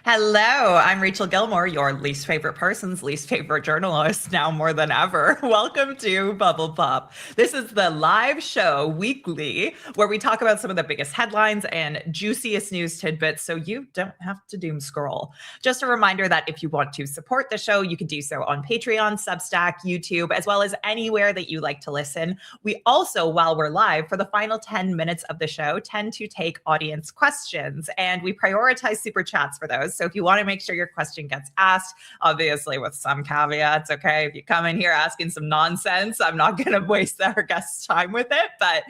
Hello, I'm Rachel Gilmore, your least favorite person's least favorite journalist, now more than ever. Welcome to Bubble Pop. This is the live show weekly where we talk about some of the biggest headlines and juiciest news tidbits so you don't have to doom scroll. Just a reminder that if you want to support the show, you can do so on Patreon, Substack, YouTube, as well as anywhere that you like to listen. We also, while we're live, for the final 10 minutes of the show, tend to take audience questions, and we prioritize super chats for those. So if you want to make sure your question gets asked, obviously with some caveats, okay? If you come in here asking some nonsense, I'm not going to waste our guest's time with it. But,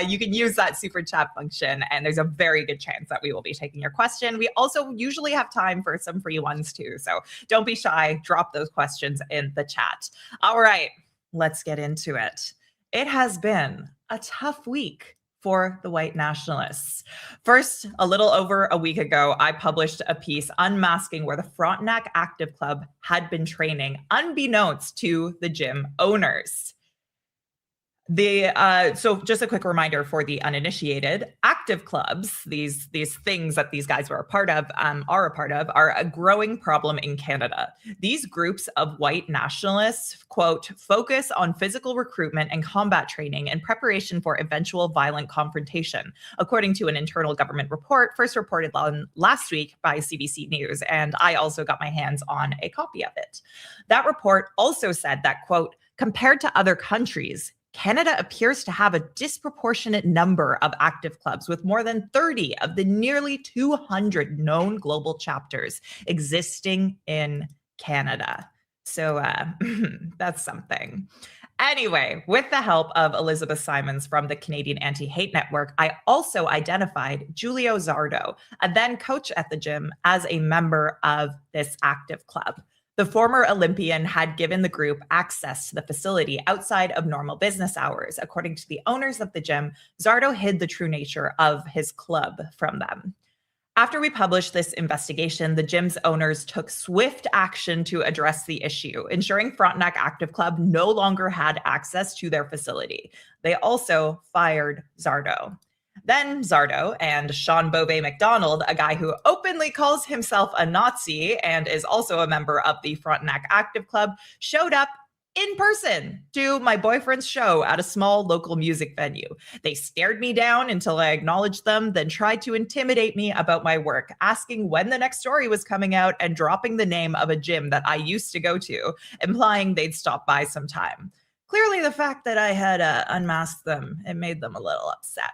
you can use that super chat function, and there's a very good chance that we will be taking your question. We also usually have time for some free ones too. So don't be shy. Drop those questions in the chat. All right, let's get into it. It has been a tough week for the white nationalists. First, a little over a week ago, I published a piece unmasking where the Frontenac Active Club had been training, unbeknownst to the gym owners. So just a quick reminder for the uninitiated, active clubs, these things that these guys are a part of, are a growing problem in Canada. These groups of white nationalists, quote, focus on physical recruitment and combat training in preparation for eventual violent confrontation, according to an internal government report first reported last week by CBC News. And I also got my hands on a copy of it. That report also said that, quote, compared to other countries, Canada appears to have a disproportionate number of active clubs, with more than 30 of the nearly 200 known global chapters existing in Canada. So that's something. Anyway, with the help of Elizabeth Simons from the Canadian Anti-Hate Network, I also identified Giulio Zardo, a then coach at the gym, as a member of this active club. The former Olympian had given the group access to the facility outside of normal business hours. According to the owners of the gym, Zardo hid the true nature of his club from them. After we published this investigation, the gym's owners took swift action to address the issue, ensuring Frontenac Active Club no longer had access to their facility. They also fired Zardo. Then Zardo and Sean Beauvais-McDonald, a guy who openly calls himself a Nazi and is also a member of the Frontenac Active Club, showed up in person to my boyfriend's show at a small local music venue. They stared me down until I acknowledged them, then tried to intimidate me about my work, asking when the next story was coming out and dropping the name of a gym that I used to go to, implying they'd stop by sometime. Clearly, the fact that I had unmasked them, it made them a little upset.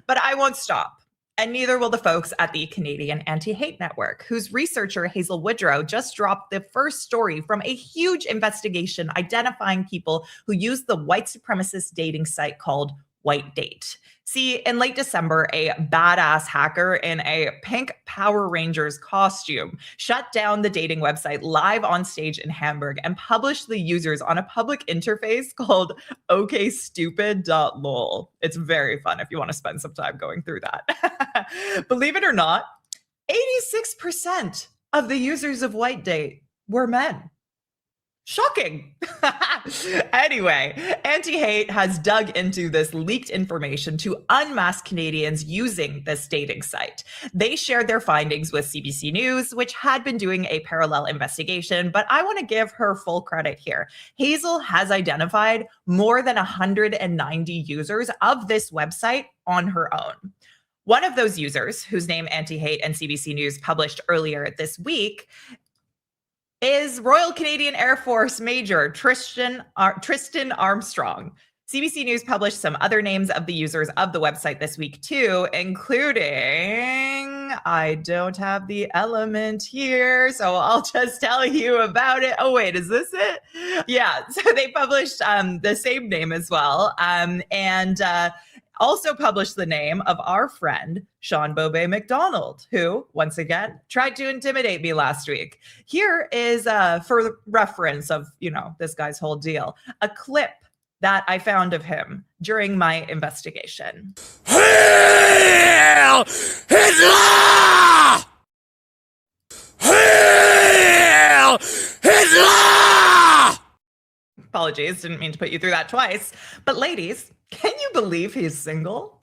But I won't stop. And neither will the folks at the Canadian Anti-Hate Network, whose researcher Hazel Woodrow just dropped the first story from a huge investigation identifying people who use the white supremacist dating site called White Date. See, in late December, a badass hacker in a pink Power Rangers costume shut down the dating website live on stage in Hamburg and published the users on a public interface called okstupid.lol. It's very fun if you want to spend some time going through that. Believe it or not, 86% of the users of White Date were men. Shocking. Anyway, Anti-Hate has dug into this leaked information to unmask Canadians using this dating site. They shared their findings with CBC News, which had been doing a parallel investigation, but I want to give her full credit here. Hazel has identified more than 190 users of this website on her own. One of those users, whose name Anti-Hate and CBC News published earlier this week, is Royal Canadian Air Force Major Tristan Armstrong. CBC News published some other names of the users of the website this week too, including, I don't have the element here, so I'll just tell you about it. Oh wait, is this it? Yeah, so they published the same name as well, and also published the name of our friend, Sean Beauvais-McDonald, who, once again, tried to intimidate me last week. Here is, for reference of, this guy's whole deal, a clip that I found of him during my investigation. Hail Hitler! Hail Hitler! Apologies, didn't mean to put you through that twice. But ladies, can you believe he's single?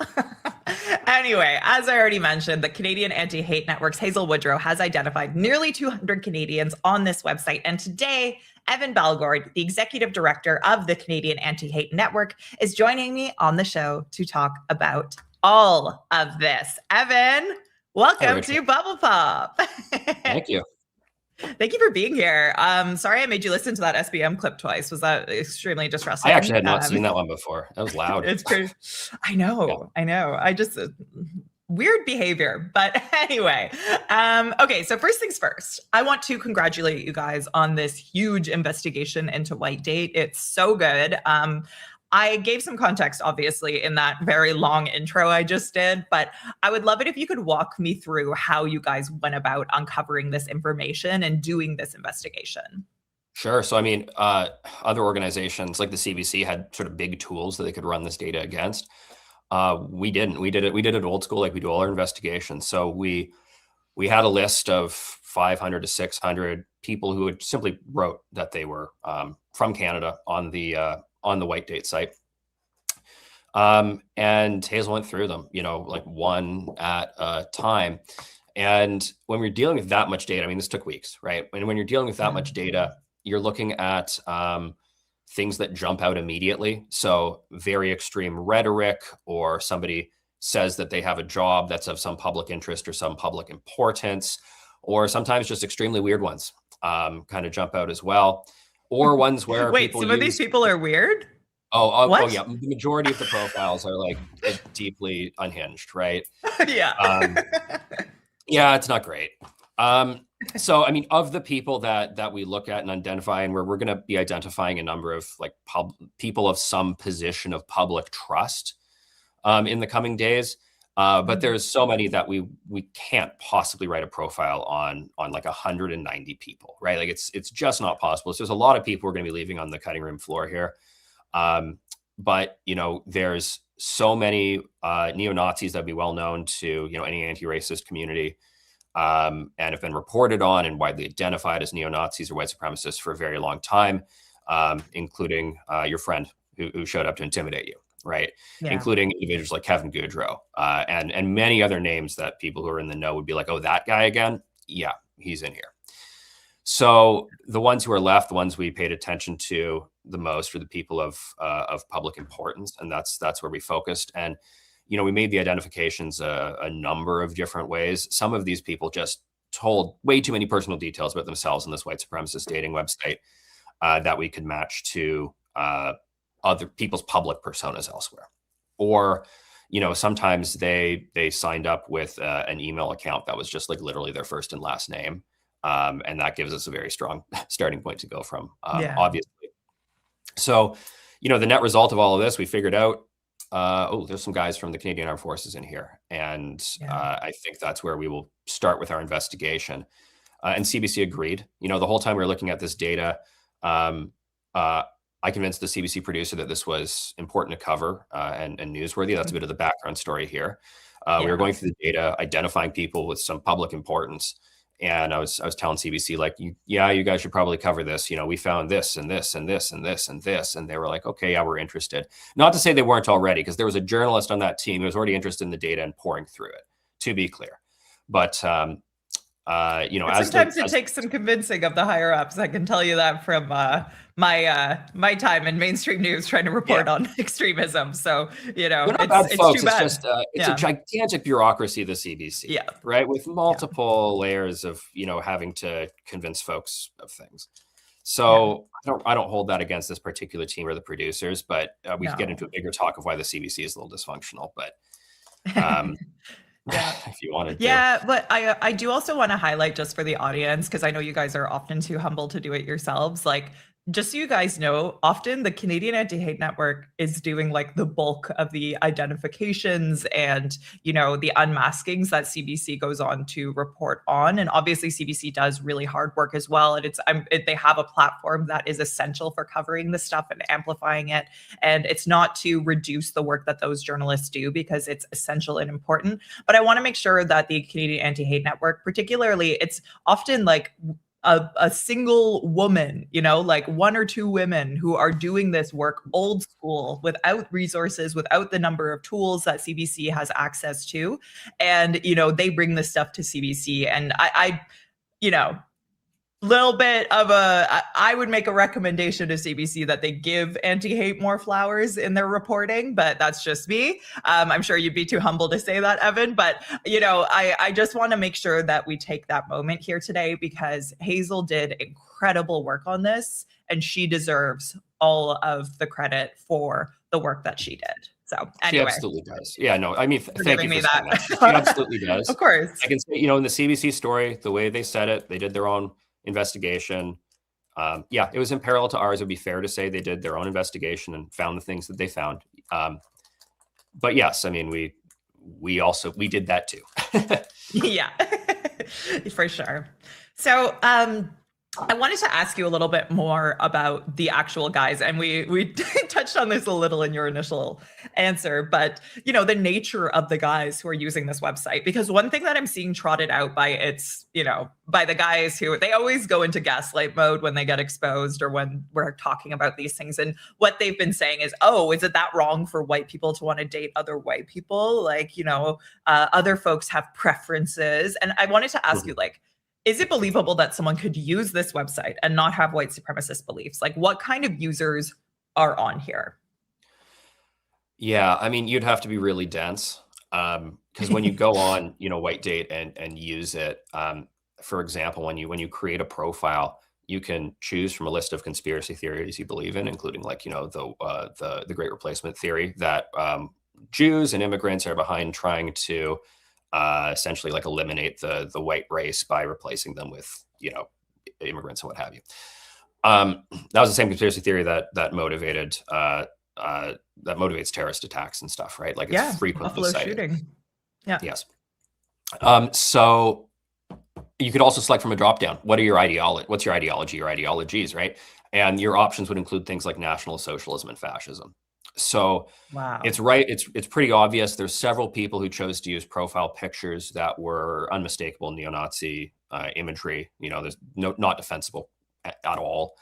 Anyway, as I already mentioned, the Canadian Anti-Hate Network's Hazel Woodrow has identified nearly 200 Canadians on this website. And today, Evan Balgord, the executive director of the Canadian Anti-Hate Network, is joining me on the show to talk about all of this. Evan, welcome to Bubble Pop. Thank you. Thank you for being here. Sorry I made you listen to that SBM clip twice. Was that extremely distressing? I actually had not seen that one before. That was loud. It's pretty. I know. I just weird behavior. But anyway, okay. So first things first, I want to congratulate you guys on this huge investigation into Whitegate. It's so good. I gave some context, obviously, in that very long intro I just did, but I would love it if you could walk me through how you guys went about uncovering this information and doing this investigation. Sure. So, I mean, other organizations like the CBC had sort of big tools that they could run this data against. We didn't. We did it old school, like we do all our investigations. So we had a list of 500 to 600 people who had simply wrote that they were from Canada on the Whitegate site. And Hazel went through them, like one at a time. And when we're dealing with that much data, I mean, this took weeks, right? And when you're dealing with that much data, you're looking at things that jump out immediately. So very extreme rhetoric, or somebody says that they have a job that's of some public interest or some public importance, or sometimes just extremely weird ones kind of jump out as well. Or ones where some of these people are weird? Oh yeah. The majority of the profiles are like deeply unhinged, right? Yeah. Yeah, it's not great. So, I mean, of the people that we look at and identify, and we're going to be identifying a number of like people of some position of public trust in the coming days. But there's so many that we can't possibly write a profile on like 190 people, right? Like it's just not possible. So there's a lot of people we're going to be leaving on the cutting room floor here. But there's so many neo-Nazis that'd be well known to any anti-racist community, and have been reported on and widely identified as neo-Nazis or white supremacists for a very long time, including your friend who showed up to intimidate you. Right. Yeah. Including individuals like Kevin Goudreau, and many other names that people who are in the know would be like, oh, that guy again. Yeah, he's in here. So the ones who are left, the ones we paid attention to the most, are the people of public importance. And that's where we focused. And, we made the identifications a number of different ways. Some of these people just told way too many personal details about themselves on this white supremacist dating website that we could match to other people's public personas elsewhere. Or, sometimes they signed up with an email account that was just like literally their first and last name. And that gives us a very strong starting point to go from, obviously. So, the net result of all of this, we figured out, there's some guys from the Canadian Armed Forces in here. And I think that's where we will start with our investigation. And CBC agreed. The whole time we were looking at this data, I convinced the CBC producer that this was important to cover and newsworthy. That's a bit of the background story here. We were going through the data, identifying people with some public importance. And I was telling CBC, like, you guys should probably cover this. We found this and this and this and this and this. And they were like, okay, yeah, we're interested. Not to say they weren't already, because there was a journalist on that team who was already interested in the data and pouring through it, to be clear. But, sometimes it takes some convincing of the higher ups. I can tell you that from my time in mainstream news trying to report on extremism. So, it's folks, too bad. It's just it's a gigantic bureaucracy, the CBC, right? With multiple layers of, having to convince folks of things. So I don't hold that against this particular team or the producers, but we could get into a bigger talk of why the CBC is a little dysfunctional, but if you wanted to. Yeah, but I do also want to highlight, just for the audience, because I know you guys are often too humble to do it yourselves, like, just so you guys know, often the Canadian Anti-Hate Network is doing like the bulk of the identifications and, the unmaskings that CBC goes on to report on. And obviously CBC does really hard work as well. And they have a platform that is essential for covering this stuff and amplifying it. And it's not to reduce the work that those journalists do, because it's essential and important. But I want to make sure that the Canadian Anti-Hate Network, particularly, it's often like, a single woman, you know, like one or two women who are doing this work old school without resources, without the number of tools that CBC has access to. And, you know, they bring this stuff to CBC. And I you know, little bit of I would make a recommendation to CBC that they give anti-hate more flowers in their reporting, but that's just me. I'm sure you'd be too humble to say that, Evan, but you know, I just want to make sure that we take that moment here today, because Hazel did incredible work on this and she deserves all of the credit for the work that she did. So She anyway, absolutely does. Yeah, no, I mean, for thank you giving for me saying that. that. She absolutely does. Of course. I can say, you know, in the CBC story, the way they said it, they did their own investigation. Yeah, it was in parallel to ours. It would be fair to say they did their own investigation and found the things that they found. But yes, I mean, we did that too. Yeah, for sure. So I wanted to ask you a little bit more about the actual guys, and we touched on this a little in your initial answer, but you know, the nature of the guys who are using this website, because one thing that I'm seeing trotted out by the guys who they always go into gaslight mode when they get exposed or when we're talking about these things, and what they've been saying is, oh, is it that wrong for white people to want to date other white people? Like, you know, other folks have preferences. And I wanted to ask you, like, is it believable that someone could use this website and not have white supremacist beliefs? Like, what kind of users are on here? Yeah, I mean, you'd have to be really dense, because when you go on, you know, White Date and use it, for example, when you create a profile, you can choose from a list of conspiracy theories you believe in, including, like, you know, the Great Replacement theory that Jews and immigrants are behind trying to essentially like eliminate the white race by replacing them with, you know, immigrants and what have you. That was the same conspiracy theory that motivated that motivates terrorist attacks and stuff, right? Like, it's frequently Buffalo cited. shooting. Yeah. Yes. So you could also select from a dropdown. What are your ideology? What's your ideology? Your ideologies, right? And your options would include things like National Socialism and fascism. So Wow. it's right. It's pretty obvious. There's several people who chose to use profile pictures that were unmistakable neo-Nazi imagery. You know, there's not defensible at all.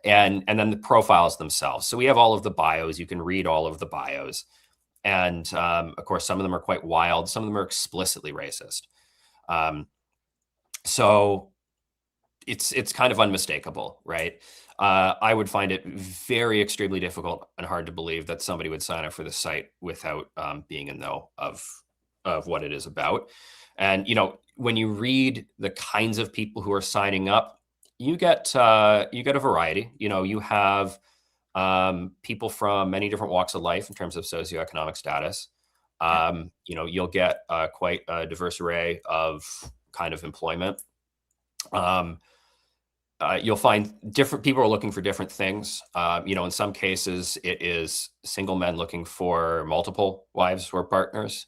And then the profiles themselves. So we have all of the bios. You can read all of the bios. And of course, some of them are quite wild. Some of them are explicitly racist. So it's kind of unmistakable, right? I would find it very extremely difficult and hard to believe that somebody would sign up for the site without being in know of what it is about. And you know, when you read the kinds of people who are signing up, you get a variety. You know, you have people from many different walks of life in terms of socioeconomic status. You know, you'll get quite a diverse array of kind of employment. You'll find different people are looking for different things. You know, in some cases, it is single men looking for multiple wives or partners.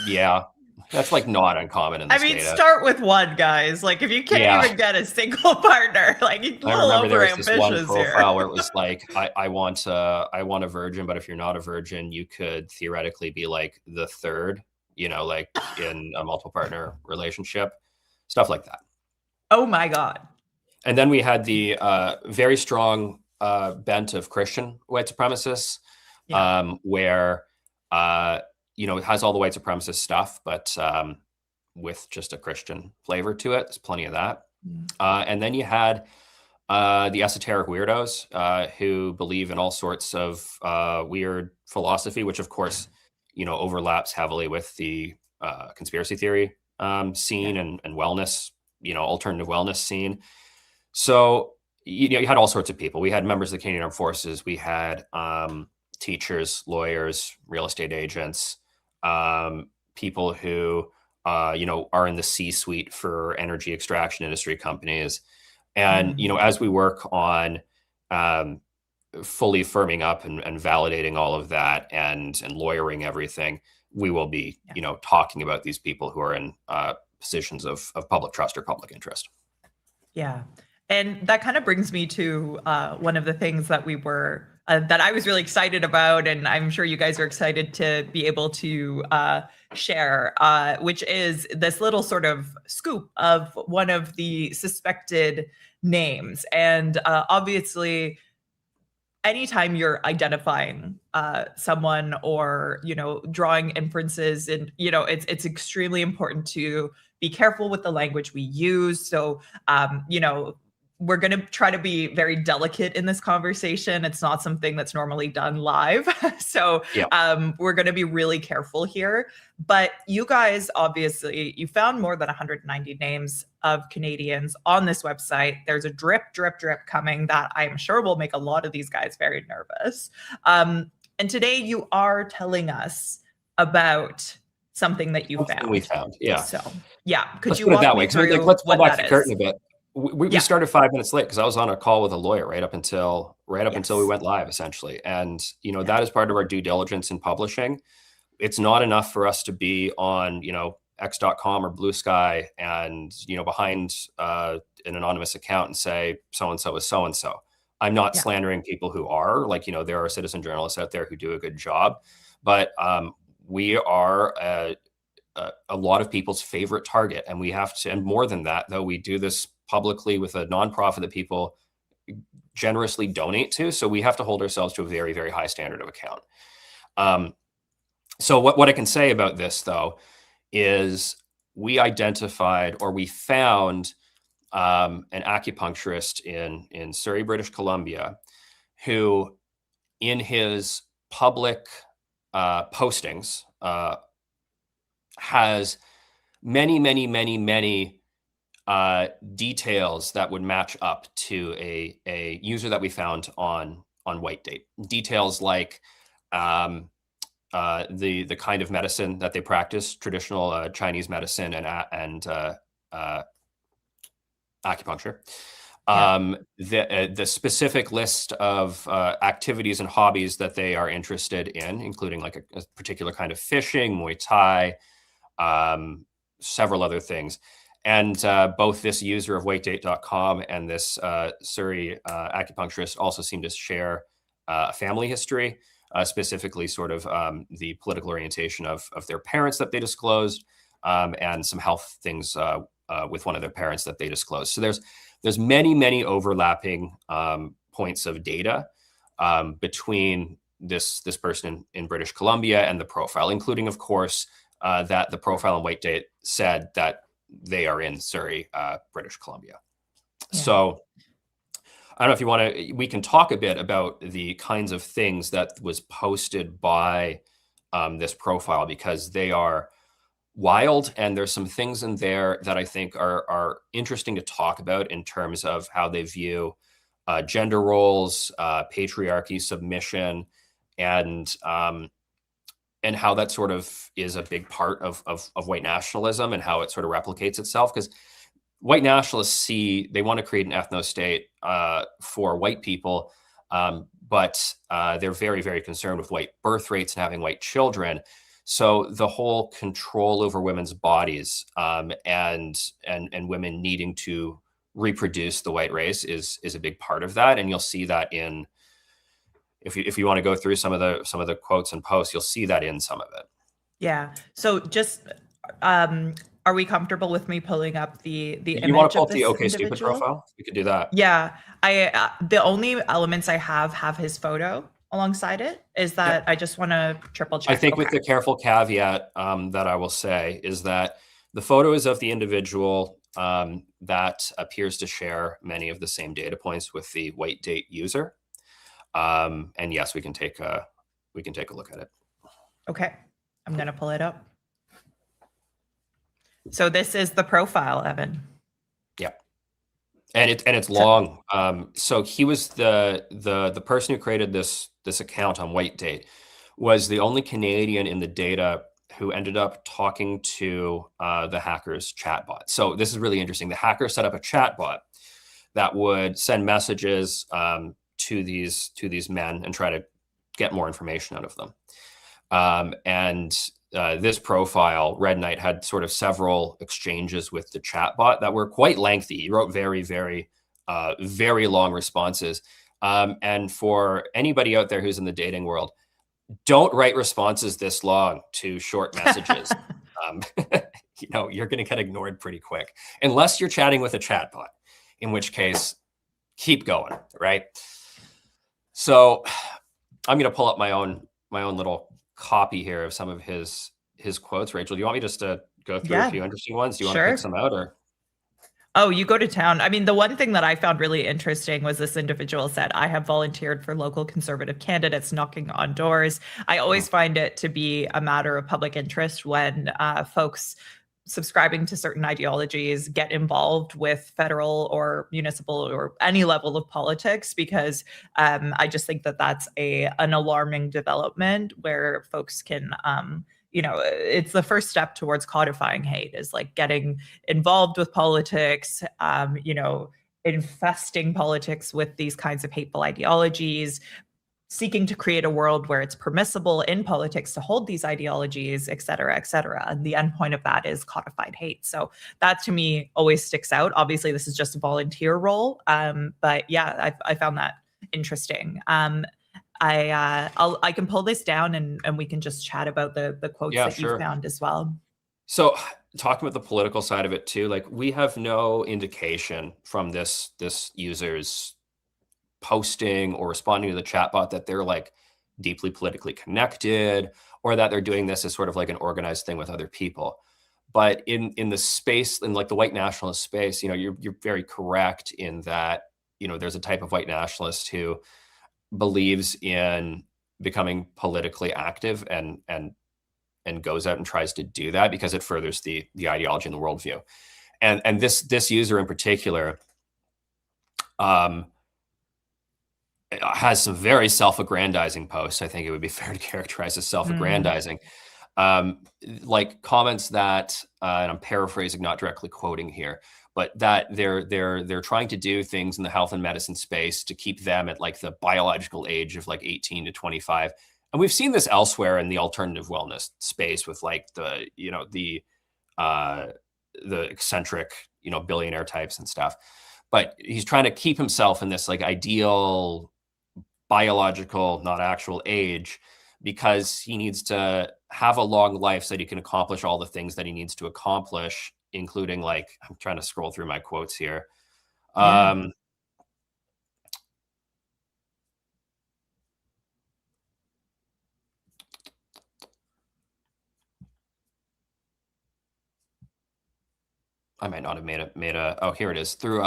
Yeah, that's like not uncommon in this data. Start with one, guys. Like, if you can't even get a single partner, like, you're a I little remember there was over this one ambitious profile here. where it was like, I want a virgin, but if you're not a virgin, you could theoretically be like the third, you know, like in a multiple partner relationship, stuff like that. Oh my God. And then we had the very strong bent of Christian white supremacists, where you know, it has all the white supremacist stuff, but with just a Christian flavor to it. There's plenty of that. And then you had the esoteric weirdos who believe in all sorts of weird philosophy, which of course, you know, overlaps heavily with the conspiracy theory scene and wellness, you know, alternative wellness scene. So, you know, you had all sorts of people. We had members of the Canadian Armed Forces. We had teachers, lawyers, real estate agents, people who, you know, are in the C-suite for energy extraction industry companies. And, you know, as we work on fully firming up and validating all of that and lawyering everything, we will be, you know, talking about these people who are in positions of public trust or public interest. Yeah. And that kind of brings me to one of the things that we were that I was really excited about, and I'm sure you guys are excited to be able to share, which is this little sort of scoop of one of the suspected names. And obviously, anytime you're identifying someone or drawing inferences, and it's extremely important to be careful with the language we use. So we're going to try to be very delicate in this conversation. It's not something that's normally done live. So we're going to be really careful here. But you guys, obviously, you found more than 190 names of Canadians on this website. There's a drip coming that I'm sure will make a lot of these guys very nervous. And today you are telling us about something that you found. We found, yeah. So, yeah, could let's you put it walk that me way? through Let's pull what back the curtain a bit. We started 5 minutes late because I was on a call with a lawyer right up until we went live, essentially. And that is part of our due diligence in publishing. It's not enough for us to be on X.com or Blue Sky and behind an anonymous account and say so and so is so and so. I'm not slandering people who are there are citizen journalists out there who do a good job, but we are a lot of people's favorite target, and we have to. And more than that, though, we do this publicly with a nonprofit that people generously donate to. So we have to hold ourselves to a very, very high standard of account. So what I can say about this, though, is we identified, or we found an acupuncturist in Surrey, British Columbia, who in his public postings has many details that would match up to a user that we found on Whitedate. Details like the kind of medicine that they practice, traditional Chinese medicine and acupuncture. The specific list of activities and hobbies that they are interested in, including like a particular kind of fishing, Muay Thai, several other things. And both this user of WhiteDate.com and this Surrey acupuncturist also seem to share a family history, specifically sort of the political orientation of their parents that they disclosed, and some health things with one of their parents that they disclosed. So there's many overlapping points of data between this person in British Columbia and the profile, including, of course, that the profile on Whitedate said that they are in Surrey, British Columbia. Yeah. So I don't know if you want to, we can talk a bit about the kinds of things that was posted by this profile, because they are wild, and there's some things in there that I think are interesting to talk about in terms of how they view gender roles, patriarchy, submission, and how that sort of is a big part of white nationalism and how it sort of replicates itself. Because white nationalists they want to create an ethno-state for white people, but they're very, very concerned with white birth rates and having white children. So the whole control over women's bodies and women needing to reproduce the white race is a big part of that. And you'll see that in, if you want to go through some of the quotes and posts, you'll see that in some of it. Yeah. So just, are we comfortable with me pulling up the image you want to pull of up this the OK individual? Stupid profile? We could do that. Yeah. The only elements I have his photo alongside it. Is that I just want to triple check. I think with the careful caveat that I will say is that the photo is of the individual that appears to share many of the same data points with the Whitedate user. And yes, we can take a look at it. Okay, I'm gonna pull it up. So this is the profile, Evan. Yeah, and it's long. So he was the person who created this account on Whitedate, was the only Canadian in the data who ended up talking to the hacker's chatbot. So this is really interesting. The hacker set up a chatbot that would send messages to these men and try to get more information out of them. This profile, Red Knight, had sort of several exchanges with the chatbot that were quite lengthy. He wrote very, very, very long responses. And for anybody out there who's in the dating world, don't write responses this long to short messages. You're going to get ignored pretty quick, unless you're chatting with a chatbot, in which case, keep going, right? So I'm going to pull up my own little copy here of some of his quotes. Rachel, do you want me just to go through a few interesting ones? Do you want to pick some out, or? Oh, you go to town. I mean, the one thing that I found really interesting was this individual said, I have volunteered for local conservative candidates knocking on doors. I always find it to be a matter of public interest when folks subscribing to certain ideologies get involved with federal or municipal or any level of politics, because I just think that that's an alarming development where folks can it's the first step towards codifying hate, is like getting involved with politics, infesting politics with these kinds of hateful ideologies, seeking to create a world where it's permissible in politics to hold these ideologies, et cetera, et cetera. And the end point of that is codified hate. So that to me always sticks out. Obviously, this is just a volunteer role. But yeah, I found that interesting. I can pull this down and we can just chat about the quotes that you found as well. So talking about the political side of it too, like we have no indication from this user's posting or responding to the chatbot that they're like deeply politically connected, or that they're doing this as sort of like an organized thing with other people. But in the space, in like the white nationalist space, you're very correct in that, there's a type of white nationalist who believes in becoming politically active and goes out and tries to do that because it furthers the ideology and the worldview. And this user in particular has some very self-aggrandizing posts. I think it would be fair to characterize as self-aggrandizing. Like comments that, and I'm paraphrasing, not directly quoting here, but that they're trying to do things in the health and medicine space to keep them at like the biological age of like 18 to 25. And we've seen this elsewhere in the alternative wellness space with like the eccentric, billionaire types and stuff. But he's trying to keep himself in this like ideal biological, not actual age, because he needs to have a long life so that he can accomplish all the things that he needs to accomplish, including like, I'm trying to scroll through my quotes here. Yeah. I might not have made a, oh, here it is. Through,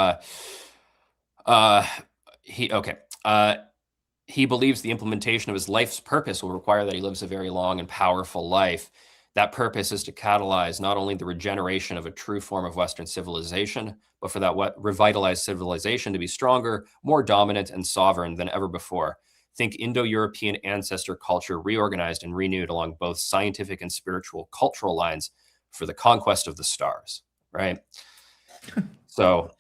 he believes the implementation of his life's purpose will require that he lives a very long and powerful life. That purpose is to catalyze not only the regeneration of a true form of Western civilization, but for that revitalized civilization to be stronger, more dominant, and sovereign than ever before. Think Indo-European ancestor culture reorganized and renewed along both scientific and spiritual cultural lines for the conquest of the stars, right? So.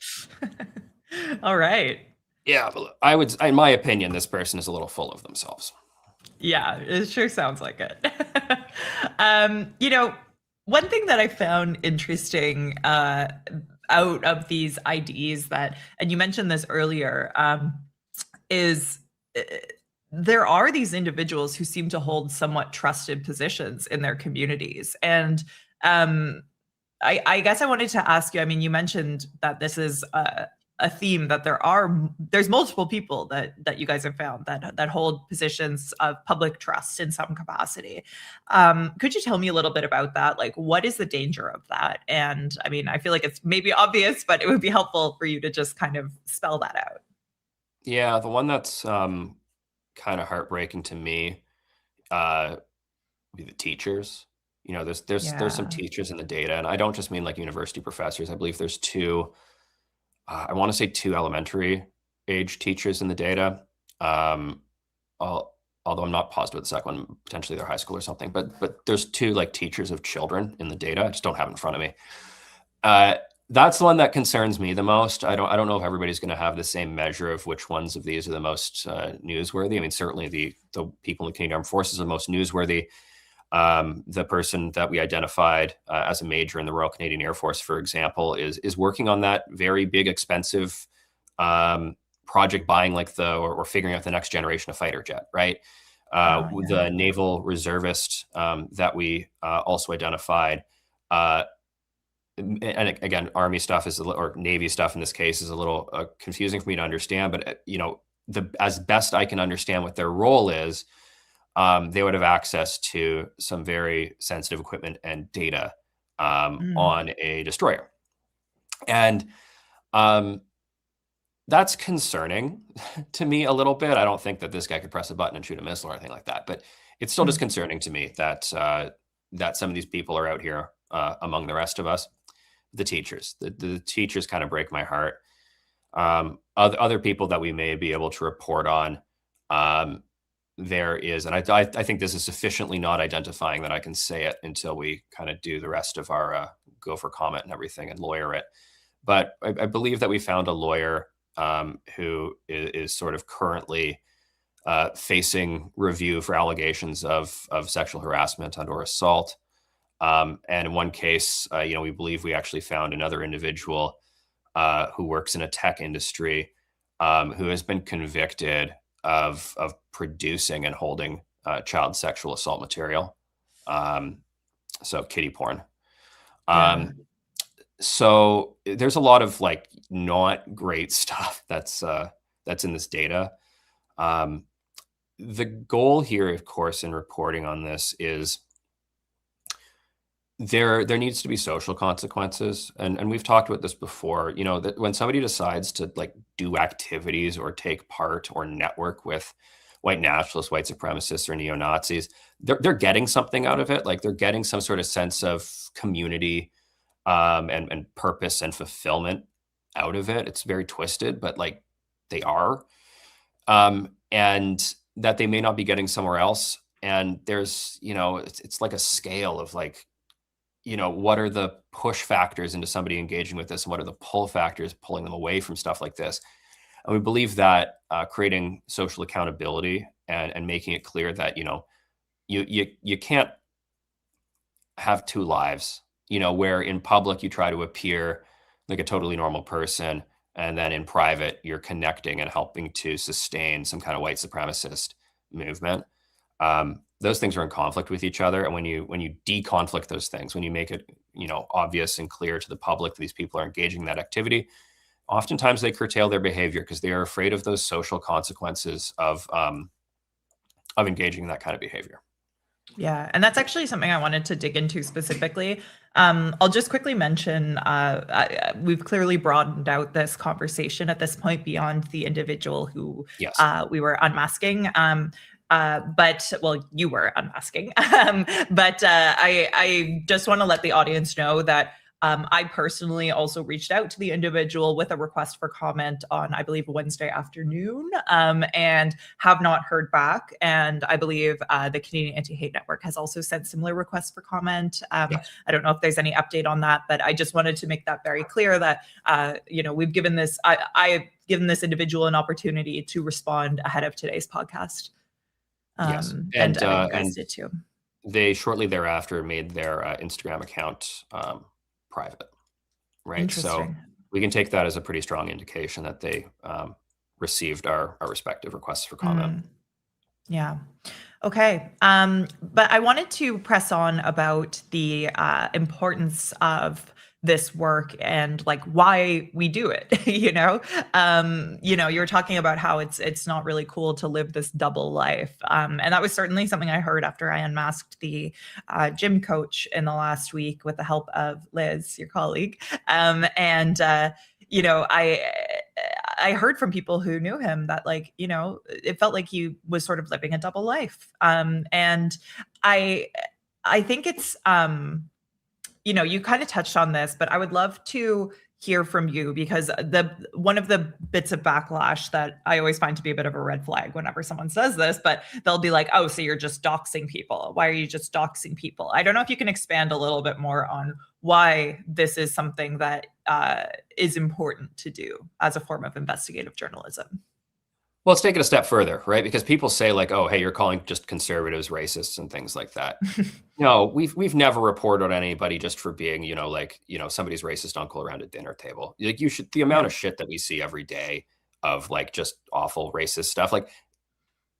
All right. Yeah, but I would, in my opinion, this person is a little full of themselves. Yeah, it sure sounds like it. One thing that I found interesting out of these IDs that, and you mentioned this earlier, is there are these individuals who seem to hold somewhat trusted positions in their communities. And I guess I wanted to ask you, I mean, you mentioned that this is a theme, that there's multiple people that you guys have found that hold positions of public trust in some capacity. Could you tell me a little bit about that? Like, what is the danger of that? And I mean, I feel like it's maybe obvious, but it would be helpful for you to just kind of spell that out. Yeah, the one that's kind of heartbreaking to me would be the teachers. There's some teachers in the data, and I don't just mean like university professors. I believe there's two. I want to say 2 elementary age teachers in the data. Although I'm not positive the second one, potentially they're high school or something, but there's 2 like teachers of children in the data. I just don't have it in front of me. That's the one that concerns me the most. I don't know if everybody's going to have the same measure of which ones of these are the most newsworthy. I mean, certainly the people in the Canadian Armed Forces are the most newsworthy. The person that we identified as a major in the Royal Canadian Air Force, for example, is working on that very big, expensive project buying like or figuring out the next generation of fighter jet, right? The naval reservist that we also identified, and again, Army stuff or Navy stuff in this case is a little confusing for me to understand, but as best I can understand what their role is, they would have access to some very sensitive equipment and data on a destroyer. And that's concerning to me a little bit. I don't think that this guy could press a button and shoot a missile or anything like that, but it's still just concerning to me that that some of these people are out here among the rest of us. The teachers, the teachers kind of break my heart. Other people that we may be able to report on, there is, and I think this is sufficiently not identifying that I can say it until we kind of do the rest of our go for comment and everything and lawyer it. But I believe that we found a lawyer who is sort of currently facing review for allegations of sexual harassment and or assault. And in one case, we believe we actually found another individual who works in a tech industry who has been convicted of producing and holding child sexual assault material. So kiddie porn. So there's a lot of like not great stuff that's in this data. The goal here, of course, in reporting on this is there needs to be social consequences. And we've talked about this before, that when somebody decides to like do activities or take part or network with white nationalists, white supremacists, or neo-Nazis, they're getting something out of it. Like they're getting some sort of sense of community and purpose and fulfillment out of it. It's very twisted, but like they are. And that they may not be getting somewhere else. And there's, it's like a scale of like, what are the push factors into somebody engaging with this, and what are the pull factors pulling them away from stuff like this? And we believe that creating social accountability and making it clear that, you can't have two lives, where in public you try to appear like a totally normal person, and then in private you're connecting and helping to sustain some kind of white supremacist movement. Those things are in conflict with each other. And when you de-conflict those things, when you make it, obvious and clear to the public that these people are engaging in that activity, oftentimes they curtail their behavior because they are afraid of those social consequences of engaging in that kind of behavior. Yeah, and that's actually something I wanted to dig into specifically. I'll just quickly mention, we've clearly broadened out this conversation at this point beyond the individual who we were unmasking. But you were unmasking. But I just want to let the audience know that I personally also reached out to the individual with a request for comment on, I believe, Wednesday afternoon, and have not heard back. And I believe the Canadian Anti-Hate Network has also sent similar requests for comment. I don't know if there's any update on that, but I just wanted to make that very clear that, we've given this, I've given this individual an opportunity to respond ahead of today's podcast. And you guys did too. They shortly thereafter made their Instagram account private, right? So we can take that as a pretty strong indication that they received our respective requests for comment. Yeah. Okay. But I wanted to press on about the importance of this work and like why we do it. You're talking about how it's not really cool to live this double life, and that was certainly something I heard after I unmasked the gym coach in the last week with the help of Liz, your colleague, I heard from people who knew him that it felt like he was sort of living a double life, and I think it's you kind of touched on this, but I would love to hear from you, because one of the bits of backlash that I always find to be a bit of a red flag whenever someone says this, but they'll be like, oh, so you're just doxing people. Why are you just doxing people? I don't know if you can expand a little bit more on why this is something that is important to do as a form of investigative journalism. Well, let's take it a step further, right? Because people say like, oh, hey, you're calling just conservatives racists and things like that. No, we've never reported on anybody just for being, somebody's racist uncle around a dinner table. Like the amount of shit that we see every day of like just awful racist stuff. Like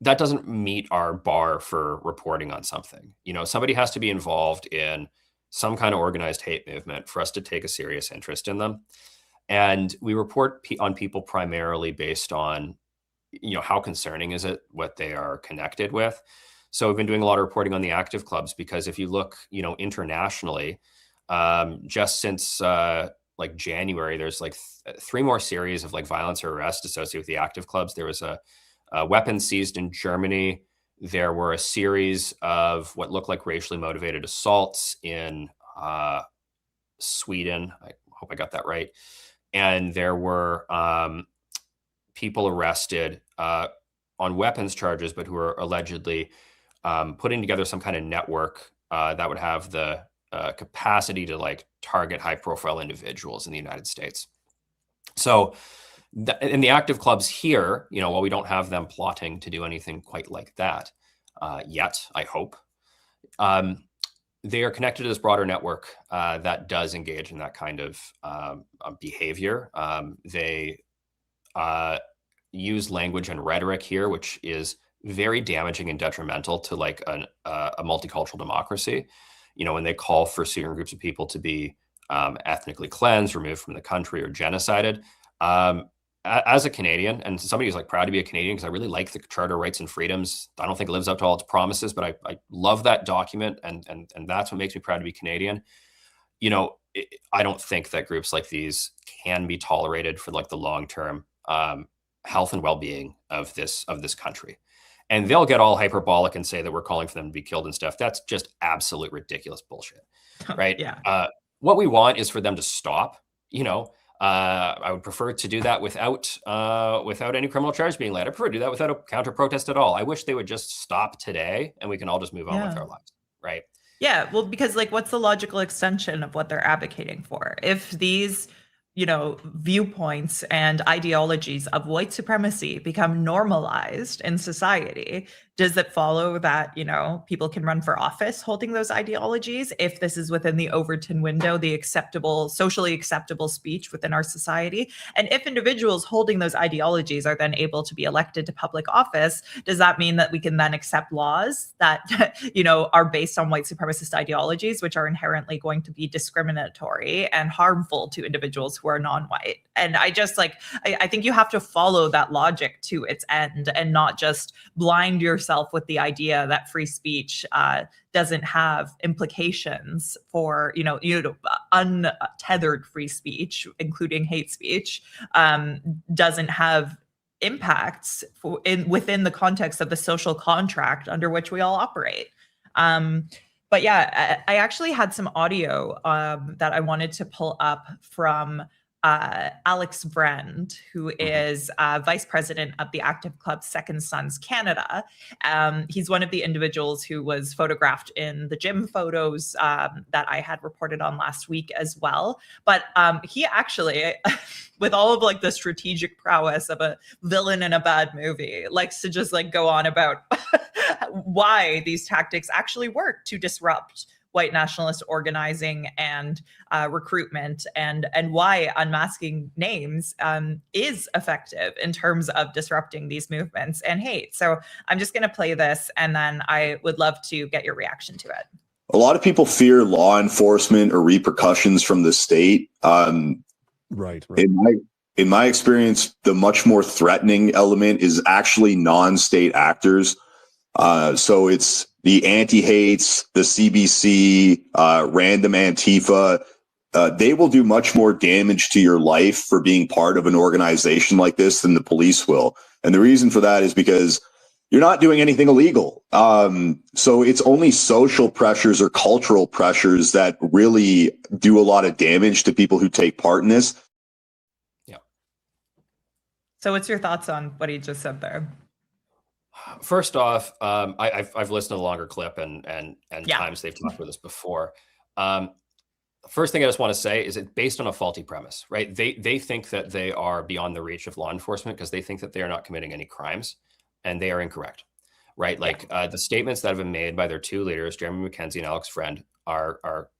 that doesn't meet our bar for reporting on something. You know, somebody has to be involved in some kind of organized hate movement for us to take a serious interest in them. And we report on people primarily based on, you know, how concerning is it, what they are connected with. So we've been doing a lot of reporting on the active clubs because if you look, you know, internationally, just since like January, there's like 3 more series of like violence or arrest associated with the active clubs. There was a weapon seized in Germany. There were a series of what looked like racially motivated assaults in Sweden. I hope I got that right. And there were people arrested on weapons charges, but who were allegedly putting together some kind of network that would have the capacity to like target high-profile individuals in the United States. So in the active clubs here, you know, while we don't have them plotting to do anything quite like that yet, I hope, they are connected to this broader network that does engage in that kind of behavior. They use language and rhetoric here, which is very damaging and detrimental to like a multicultural democracy. You know, when they call for certain groups of people to be ethnically cleansed, removed from the country, or genocided. As a Canadian, and somebody who's like proud to be a Canadian, because I really like the Charter of Rights and Freedoms. I don't think it lives up to all its promises, but I love that document, and that's what makes me proud to be Canadian. You know, I don't think that groups like these can be tolerated for like the long term health and well-being of this country. And they'll get all hyperbolic and say that we're calling for them to be killed and stuff. That's just absolute ridiculous bullshit, right? Yeah. What we want is for them to stop. You know, I would prefer to do that without any criminal charge being laid. I prefer to do that without a counter protest at all. I wish they would just stop today and we can all just move on with our lives, right? Yeah, well, because like, what's the logical extension of what they're advocating for? If these, you know, viewpoints and ideologies of white supremacy become normalized in society, does it follow that, you know, people can run for office holding those ideologies if this is within the Overton window, the acceptable, socially acceptable speech within our society? And if individuals holding those ideologies are then able to be elected to public office, does that mean that we can then accept laws that, you know, are based on white supremacist ideologies, which are inherently going to be discriminatory and harmful to individuals who are non-white? And I just like, I think you have to follow that logic to its end and not just blind yourself with the idea that free speech doesn't have implications for, you know, untethered free speech, including hate speech, doesn't have impacts within the context of the social contract under which we all operate. But yeah, I actually had some audio that I wanted to pull up from Alex Brand, who is vice president of the Active Club Second Sons Canada. He's one of the individuals who was photographed in the gym photos that I had reported on last week as well. But he actually, with all of like the strategic prowess of a villain in a bad movie, likes to just like go on about why these tactics actually work to disrupt white nationalist organizing and recruitment, and why unmasking names is effective in terms of disrupting these movements and hate. So I'm just going to play this, and then I would love to get your reaction to it. A lot of people fear law enforcement or repercussions from the state. Right. In my experience, the much more threatening element is actually non-state actors. So it's the anti-hates, the CBC, random Antifa. They will do much more damage to your life for being part of an organization like this than the police will. And the reason for that is because you're not doing anything illegal. So it's only social pressures or cultural pressures that really do a lot of damage to people who take part in this. Yeah. So what's your thoughts on what he just said there? First off, I've listened to the longer clip and times they've talked about this before. First thing I just want to say is it's based on a faulty premise, right? They think that they are beyond the reach of law enforcement because they think that they are not committing any crimes, and they are incorrect, right? Like the statements that have been made by their two leaders, Jeremy McKenzie and Alex Friend, are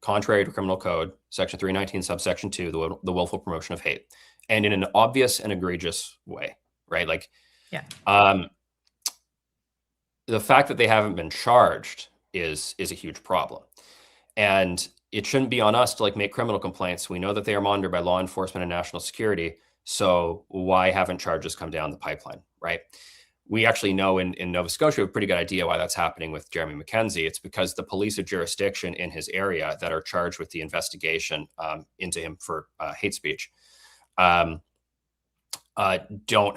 contrary to criminal code, section 319, subsection 2, the willful promotion of hate, and in an obvious and egregious way, right? Like, Yeah. The fact that they haven't been charged is a huge problem. And it shouldn't be on us to like make criminal complaints. We know that they are monitored by law enforcement and national security. So why haven't charges come down the pipeline, right? We actually know in Nova Scotia, we have a pretty good idea why that's happening with Jeremy Mackenzie. It's because the police of jurisdiction in his area that are charged with the investigation into him for hate speech don't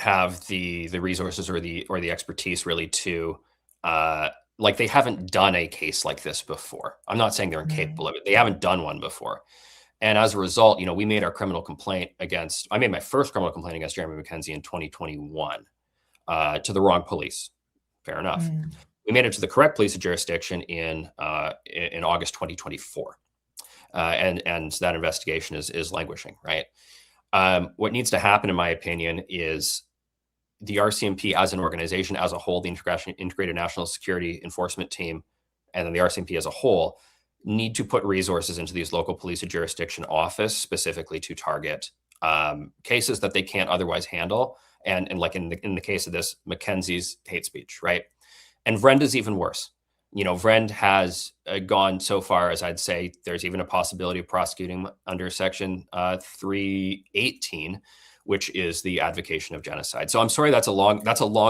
have the resources or the expertise really to like they haven't done a case like this before. I'm not saying they're incapable of it. They haven't done one before. And as a result, you know, we made our criminal complaint I made my first criminal complaint against Jeremy Mackenzie in 2021 to the wrong police. Fair enough. We made it to the correct police of jurisdiction in August 2024. And that investigation is languishing, right? What needs to happen, in my opinion, is the RCMP as an organization, as a whole, the Integrated National Security Enforcement Team, and then the RCMP as a whole, need to put resources into these local police of jurisdiction office specifically to target cases that they can't otherwise handle. And like in the case of this, Mackenzie's hate speech, right? And Vrend is even worse. You know, Vrend has gone so far as I'd say there's even a possibility of prosecuting under section 318, which is the advocation of genocide. So I'm sorry, that's a long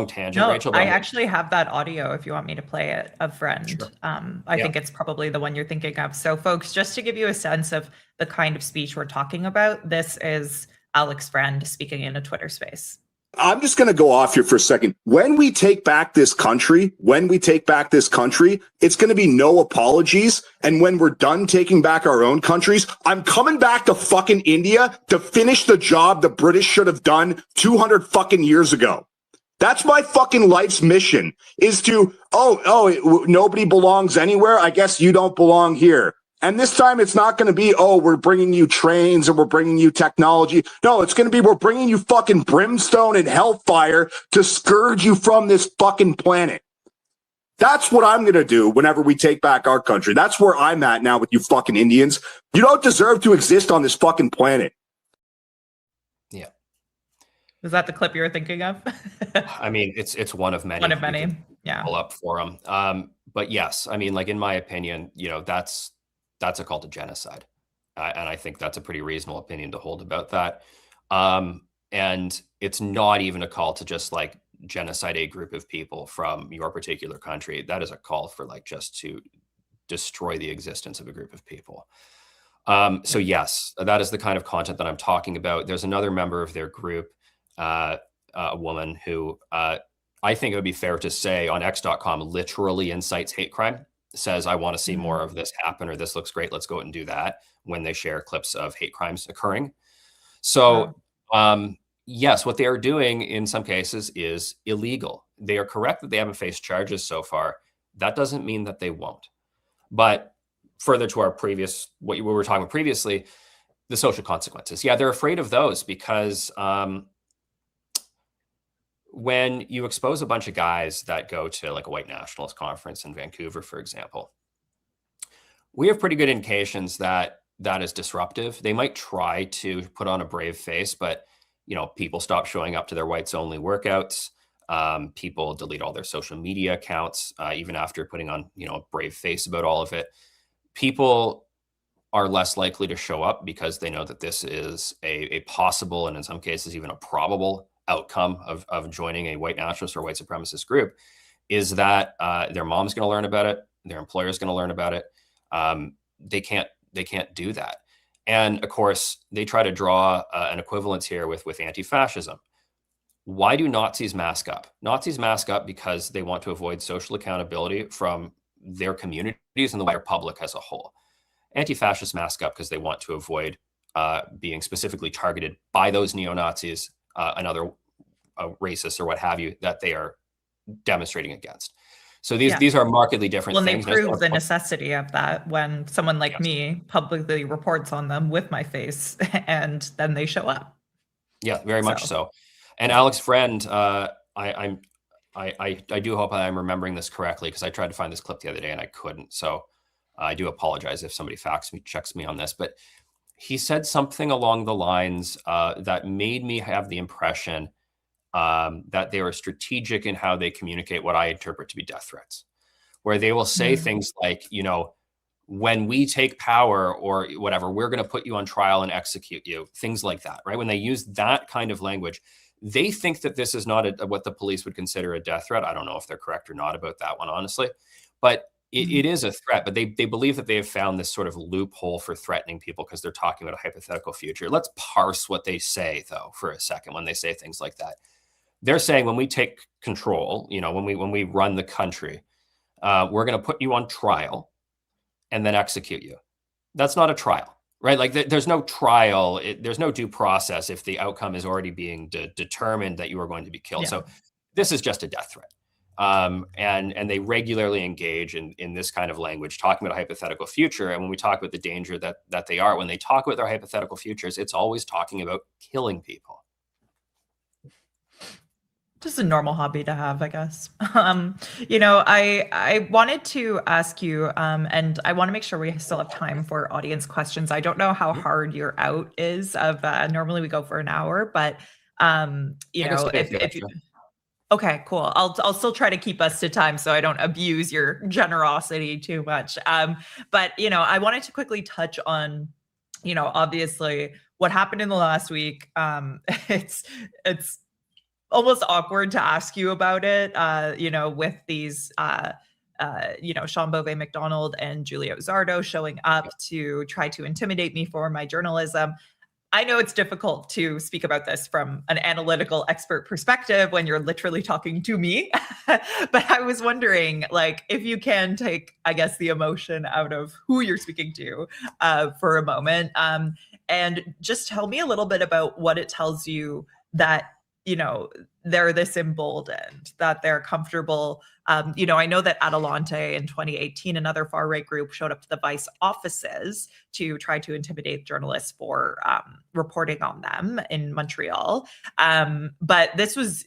tangent, no, Rachel. But I actually have that audio if you want me to play it, of Friend. Sure. I think it's probably the one you're thinking of. So folks, just to give you a sense of the kind of speech we're talking about, this is Alex Friend speaking in a Twitter space. I'm just going to go off here for a second. When we take back this country, it's going to be no apologies. And when we're done taking back our own countries, I'm coming back to fucking India to finish the job the British should have done 200 fucking years ago. That's my fucking life's mission, is to, nobody belongs anywhere. I guess you don't belong here. And this time it's not going to be, we're bringing you trains and we're bringing you technology. No, it's going to be, we're bringing you fucking brimstone and hellfire to scourge you from this fucking planet. That's what I'm going to do whenever we take back our country. That's where I'm at now with you fucking Indians. You don't deserve to exist on this fucking planet. Yeah. Was that the clip you were thinking of? I mean, it's one of many. One of many. Yeah. Pull up for them. But yes, I mean, like in my opinion, you know, that's a call to genocide. And I think that's a pretty reasonable opinion to hold about that. And it's not even a call to just like genocide a group of people from your particular country. That is a call for like just to destroy the existence of a group of people. So yes, that is the kind of content that I'm talking about. There's another member of their group, a woman who I think it would be fair to say on X.com literally incites hate crime. Says, I want to see more of this happen, or this looks great, let's go out and do that, when they share clips of hate crimes occurring. So yes, what they are doing in some cases is illegal. They are correct that they haven't faced charges so far. That doesn't mean that they won't. But further to our previous, what we were talking about previously, the social consequences. Yeah, they're afraid of those because when you expose a bunch of guys that go to like a white nationalist conference in Vancouver, for example, we have pretty good indications that that is disruptive. They might try to put on a brave face, but you know, people stop showing up to their whites only workouts. People delete all their social media accounts, even after putting on, you know, a brave face about all of it. People are less likely to show up because they know that this is a possible, and in some cases even a probable outcome of joining a white nationalist or white supremacist group, is that their mom's going to learn about it, their employer's going to learn about it. They can't do that. And of course, they try to draw an equivalence here with anti-fascism. Why do Nazis mask up? Nazis mask up because they want to avoid social accountability from their communities and the wider public as a whole. Anti-fascists mask up because they want to avoid being specifically targeted by those neo-Nazis and other racists or what have you that they are demonstrating against. So these are markedly different things. Well, they prove the necessity of that when someone like me publicly reports on them with my face, and then they show up. Yeah, very much so. And Alex Friend, I do hope I'm remembering this correctly, because I tried to find this clip the other day and I couldn't. So I do apologize if somebody checks me on this, but he said something along the lines that made me have the impression that they were strategic in how they communicate what I interpret to be death threats, where they will say things like, you know, when we take power or whatever, we're going to put you on trial and execute you, things like that, right? When they use that kind of language, they think that this is not what the police would consider a death threat. I don't know if they're correct or not about that one, honestly, but it is a threat. But they believe that they have found this sort of loophole for threatening people because they're talking about a hypothetical future. Let's parse what they say, though, for a second when they say things like that. They're saying when we take control, you know, when we run the country, we're going to put you on trial and then execute you. That's not a trial, right? Like there's no trial. There's no due process if the outcome is already being determined that you are going to be killed. Yeah. So this is just a death threat. And they regularly engage in this kind of language, talking about a hypothetical future. And when we talk about the danger that they are, when they talk about their hypothetical futures, it's always talking about killing people. Just a normal hobby to have, I guess. You know, I wanted to ask you, and I want to make sure we still have time for audience questions. I don't know how hard your out is of, normally we go for an hour, but, you know, if you, okay, cool. I'll still try to keep us to time so I don't abuse your generosity too much. But, you know, I wanted to quickly touch on, you know, obviously what happened in the last week. It's almost awkward to ask you about it, you know, with these, you know, Sean Beauvais McDonald and Giulio Zardo showing up to try to intimidate me for my journalism. I know it's difficult to speak about this from an analytical expert perspective when you're literally talking to me, but I was wondering, like, if you can take, I guess, the emotion out of who you're speaking to for a moment, and just tell me a little bit about what it tells you that, you know, they're this emboldened, that they're comfortable. You know, I know that Adelante in 2018, another far-right group showed up to the Vice offices to try to intimidate journalists for reporting on them in Montreal. But this was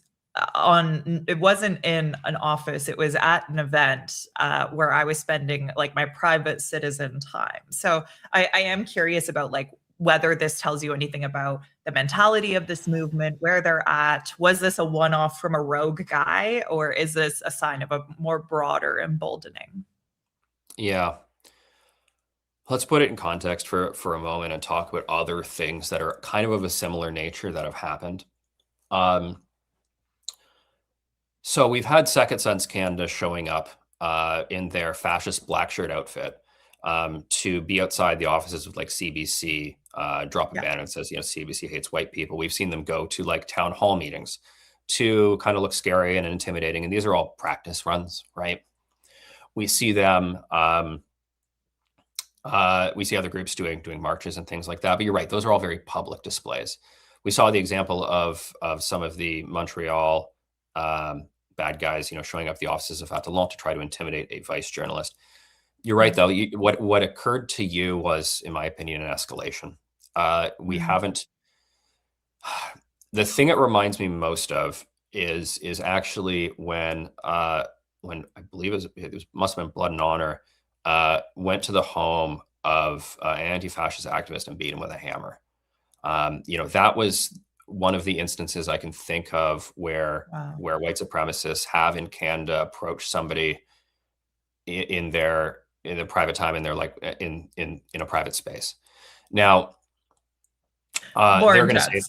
it wasn't in an office, it was at an event where I was spending like my private citizen time. So I am curious about like whether this tells you anything about the mentality of this movement, where they're at. Was this a one-off from a rogue guy, or is this a sign of a more broader emboldening? Yeah. Let's put it in context for a moment and talk about other things that are kind of a similar nature that have happened. So we've had Second Sons Canada showing up in their fascist black shirt outfit to be outside the offices of like CBC, drop a banner that says, you know, CBC hates white people. We've seen them go to like town hall meetings to kind of look scary and intimidating. And these are all practice runs, right? We see them, we see other groups doing marches and things like that. But you're right, those are all very public displays. We saw the example of some of the Montreal bad guys, you know, showing up at the offices of Adelante to try to intimidate a Vice journalist. You're right, though. What occurred to you was, in my opinion, an escalation. We haven't. The thing it reminds me most of is actually when I believe it must have been Blood and Honor went to the home of an anti-fascist activist and beat him with a hammer. You know, that was one of the instances I can think of where white supremacists have in Canada approached somebody in their private time, and they're like in a private space. Now, they're going to say,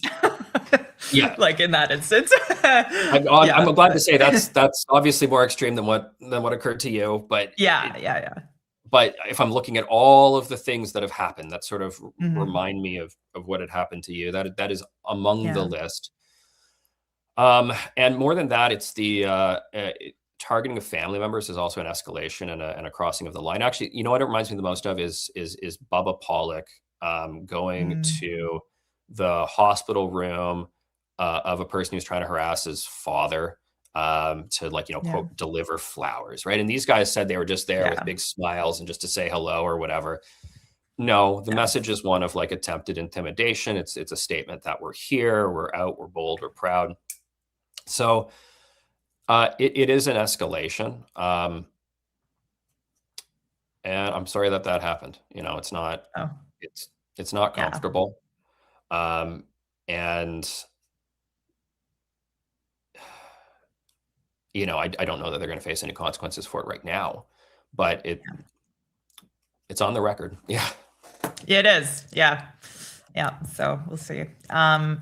yeah, like in that instance. I'm glad to say that's obviously more extreme than what occurred to you, but yeah. But if I'm looking at all of the things that have happened that sort of remind me of what had happened to you, that is among the list. And more than that, it's the targeting of family members is also an escalation and a crossing of the line. Actually, you know what it reminds me the most of is Bubba Pollock going to the hospital room of a person who's trying to harass his father to, like, you know, quote, deliver flowers, right? And these guys said they were just there with big smiles and just to say hello or whatever. No, the message is one of like attempted intimidation. It's a statement that we're here, we're out, we're bold, we're proud. So it is an escalation. and I'm sorry that happened. It's not Oh, it's not yeah. comfortable. And I don't know that they're going to face any consequences for it right now, but it's on the record. Yeah. It is. Yeah. Yeah. So we'll see. And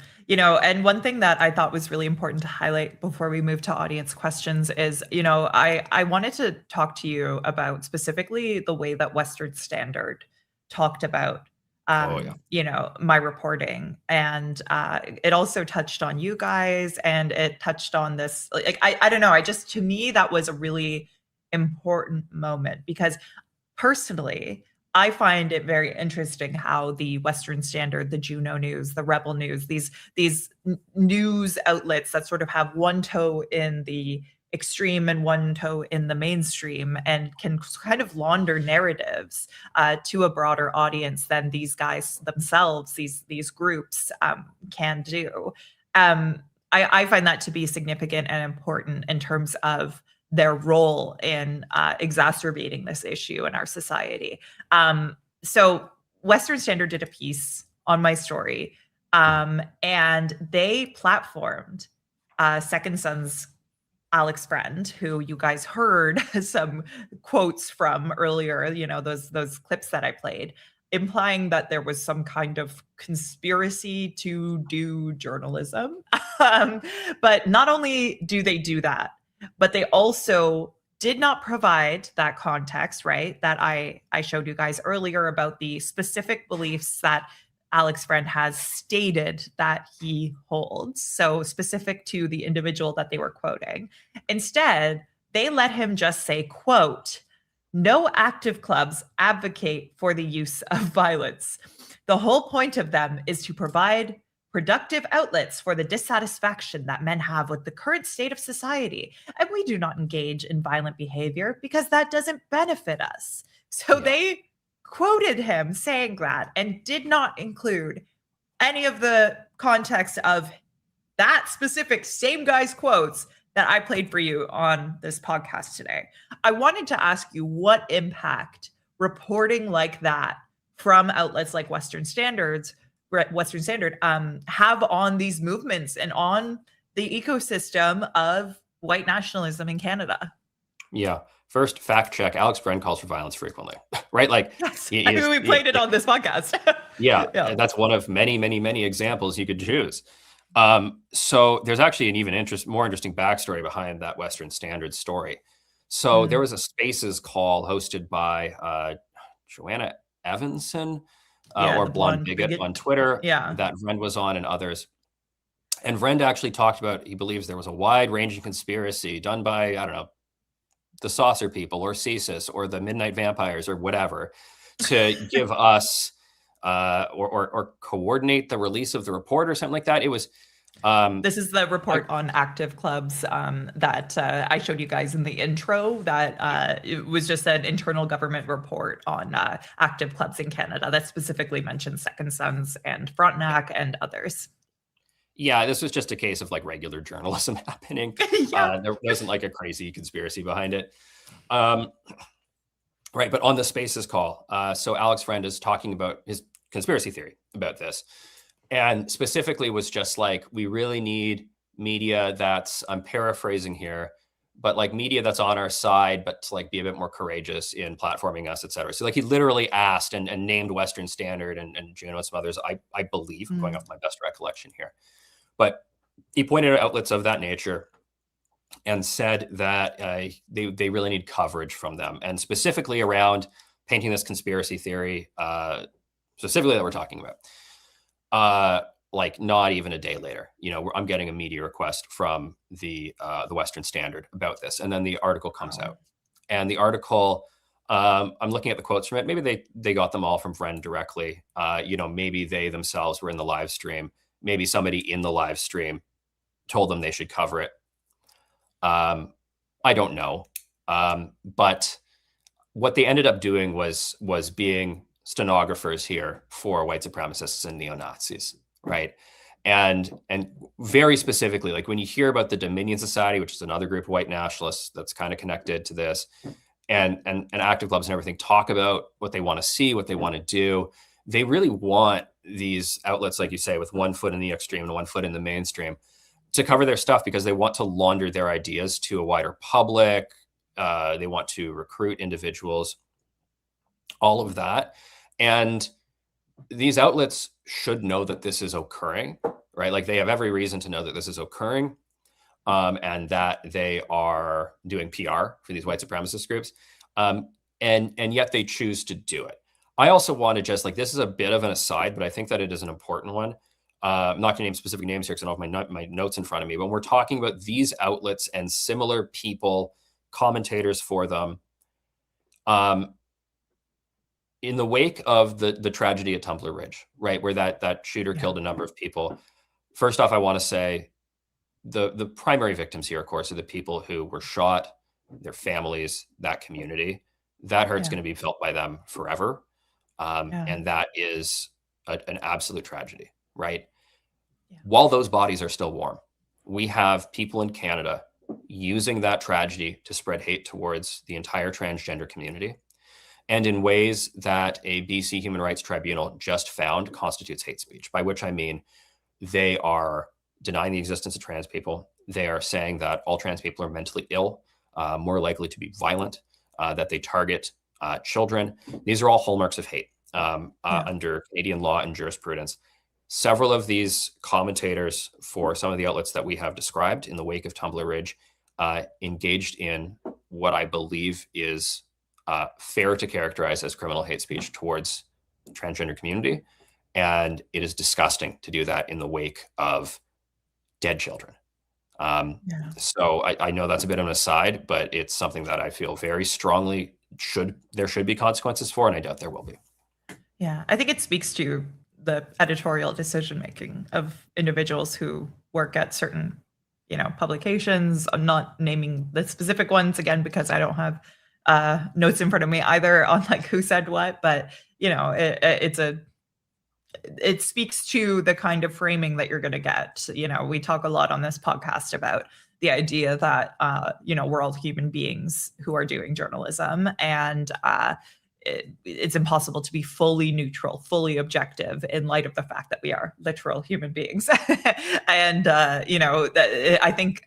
one thing that I thought was really important to highlight before we move to audience questions is, I wanted to talk to you about specifically the way that Western Standard talked about, Oh, yeah. my reporting. And it also touched on you guys, and it touched on this. Like, I don't know. To me, that was a really important moment because personally, I find it very interesting how the Western Standard, the Juno News, the Rebel News, these news outlets that sort of have one toe in the extreme and one toe in the mainstream and can kind of launder narratives to a broader audience than these guys themselves, these groups can do. I find that to be significant and important in terms of their role in exacerbating this issue in our society. So Western Standard did a piece on my story, and they platformed Second Son's Alex Friend, who you guys heard some quotes from earlier, those clips that I played, implying that there was some kind of conspiracy to do journalism. But not only do they do that, but they also did not provide that context, right? That I showed you guys earlier about the specific beliefs that Alex Friend has stated that he holds. So specific to the individual that they were quoting. Instead, they let him just say, quote, "No active clubs advocate for the use of violence. The whole point of them is to provide productive outlets for the dissatisfaction that men have with the current state of society. And we do not engage in violent behavior because that doesn't benefit us." So they quoted him saying that and did not include any of the context of that specific same guy's quotes that I played for you on this podcast today. I wanted to ask you what impact reporting like that from outlets like Western Standard have on these movements and on the ecosystem of white nationalism in Canada. Yeah. First, fact check. Alex Friend calls for violence frequently, right? Like, yes, we played it on this podcast. Yeah, that's one of many, many, many examples you could choose. So there's actually an even more interesting backstory behind that Western Standard story. So there was a Spaces call hosted by Joanna Evanson or Blonde Bigot on Twitter that Vrend was on and others. And Vrend actually talked about, he believes there was a wide-ranging conspiracy done by, I don't know, the Saucer People or CSIS or the Midnight Vampires or whatever to give us or coordinate the release of the report or something like that. It was this is the report on active clubs that I showed you guys in the intro. That it was just an internal government report on active clubs in Canada that specifically mentioned Second Sons and Frontenac and others. Yeah, this was just a case of like regular journalism happening. There wasn't like a crazy conspiracy behind it. Right, but on the Spaces call, so Alex Friend is talking about his conspiracy theory about this, and specifically was just like, we really need media that's, I'm paraphrasing here, but like media that's on our side, but to like be a bit more courageous in platforming us, et cetera. So like he literally asked and named Western Standard and Juno and some others, I believe, I'm going off my best recollection here. But he pointed out outlets of that nature and said that they really need coverage from them, and specifically around painting this conspiracy theory, specifically that we're talking about. Like not even a day later, I'm getting a media request from the Western Standard about this, and then the article comes out, and the article, I'm looking at the quotes from it. Maybe they got them all from Friend directly. Maybe they themselves were in the live stream. Maybe somebody in the live stream told them they should cover it. I don't know. But what they ended up doing was being stenographers here for white supremacists and neo-Nazis, right? And very specifically, like when you hear about the Dominion Society, which is another group of white nationalists that's kind of connected to this, and active clubs and everything talk about what they want to see, what they want to do. They really want these outlets, like you say, with one foot in the extreme and one foot in the mainstream, to cover their stuff because they want to launder their ideas to a wider public. They want to recruit individuals, all of that. And these outlets should know that this is occurring, right? Like, they have every reason to know that this is occurring, and that they are doing PR for these white supremacist groups. And yet they choose to do it. I also want to just, like, this is a bit of an aside, but I think that it is an important one. I'm not going to name specific names here because I don't have my notes in front of me, but we're talking about these outlets and similar people, commentators for them. In the wake of the tragedy at Tumbler Ridge, right, where that shooter killed a number of people. First off, I want to say the primary victims here, of course, are the people who were shot, their families, that community. That hurt's going to be felt by them forever. And that is an absolute tragedy, right? While those bodies are still warm, we have people in Canada using that tragedy to spread hate towards the entire transgender community, and in ways that a BC Human Rights Tribunal just found constitutes hate speech, by which I mean they are denying the existence of trans people. They are saying that all trans people are mentally ill, more likely to be violent, that they target children. These are all hallmarks of hate under Canadian law and jurisprudence. Several of these commentators for some of the outlets that we have described in the wake of Tumbler Ridge engaged in what I believe is fair to characterize as criminal hate speech towards the transgender community. And it is disgusting to do that in the wake of dead children. So I know that's a bit of an aside, but it's something that I feel very strongly there should be consequences for, and I doubt there will be. Yeah, I think it speaks to the editorial decision making of individuals who work at certain, publications. I'm not naming the specific ones again because I don't have notes in front of me either on like who said what, but it speaks to the kind of framing that you're going to get. We talk a lot on this podcast about the idea that we're all human beings who are doing journalism, and it's impossible to be fully neutral, fully objective in light of the fact that we are literal human beings. And I think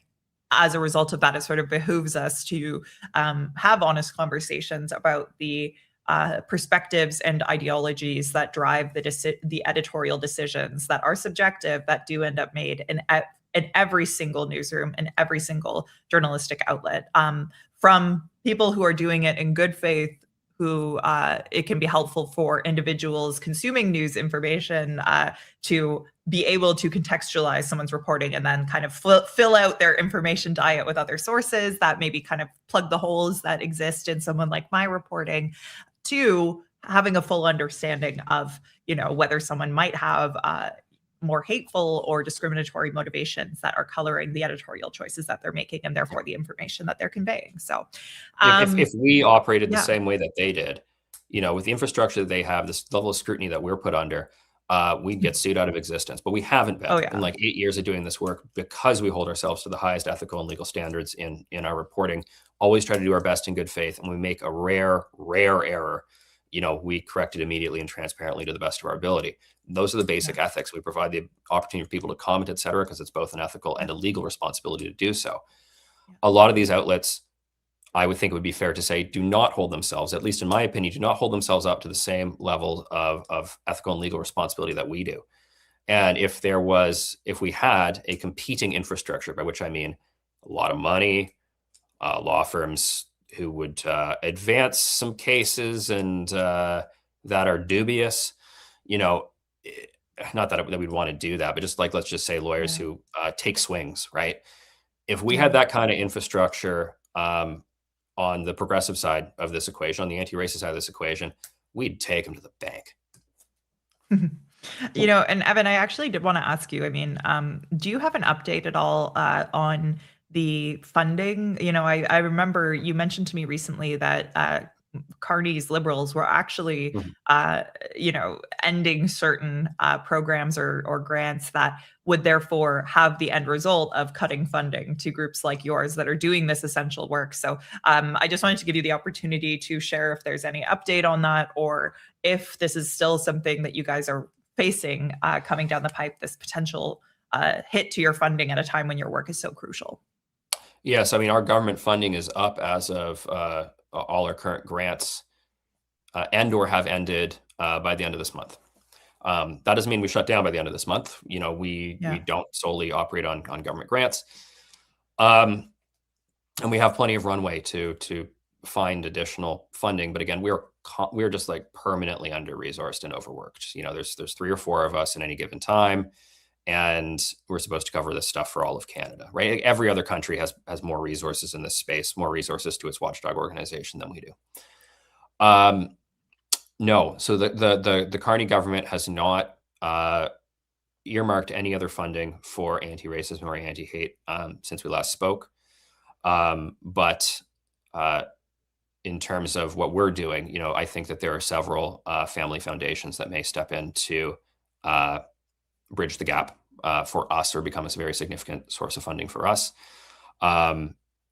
as a result of that, it sort of behooves us to have honest conversations about the perspectives and ideologies that drive the editorial decisions that are subjective, that do end up made in every single newsroom and every single journalistic outlet, from people who are doing it in good faith, who it can be helpful for individuals consuming news information to be able to contextualize someone's reporting and then kind of fill out their information diet with other sources that maybe kind of plug the holes that exist in someone like my reporting, to having a full understanding of, whether someone might have more hateful or discriminatory motivations that are coloring the editorial choices that they're making, and therefore the information that they're conveying. So if we operated the same way that they did, with the infrastructure that they have, this level of scrutiny that we're put under, we'd get sued out of existence. But we haven't been in like 8 years of doing this work, because we hold ourselves to the highest ethical and legal standards in our reporting, always try to do our best in good faith. And we make a rare error, we correct it immediately and transparently to the best of our ability. Those are the basic ethics. We provide the opportunity for people to comment, et cetera, because it's both an ethical and a legal responsibility to do so. A lot of these outlets, I would think it would be fair to say, do not hold themselves, at least in my opinion, do not hold themselves up to the same level of ethical and legal responsibility that we do. And if we had a competing infrastructure, by which I mean a lot of money, law firms who would advance some cases and that are dubious, not that we'd want to do that, but just like, let's just say lawyers who take swings, right? If we had that kind of infrastructure on the progressive side of this equation, on the anti-racist side of this equation, we'd take them to the bank. And Evan, I actually did want to ask you, do you have an update at all on the funding? I remember you mentioned to me recently that Carney's Liberals were actually, ending certain programs or grants that would therefore have the end result of cutting funding to groups like yours that are doing this essential work. So I just wanted to give you the opportunity to share if there's any update on that, or if this is still something that you guys are facing coming down the pipe, this potential hit to your funding at a time when your work is so crucial. Yes, I mean, our government funding is up as of all our current grants and or have ended by the end of this month. That doesn't mean we shut down by the end of this month. We don't solely operate on government grants. And we have plenty of runway to find additional funding. But again, we're just like permanently under-resourced and overworked. There's 3 or 4 of us at any given time, and we're supposed to cover this stuff for all of Canada, right? Like every other country has more resources in this space, more resources to its watchdog organization than we do. No, so the Carney government has not earmarked any other funding for anti-racism or anti-hate since we last spoke. But in terms of what we're doing, I think that there are several family foundations that may step in to bridge the gap for us, or become a very significant source of funding for us.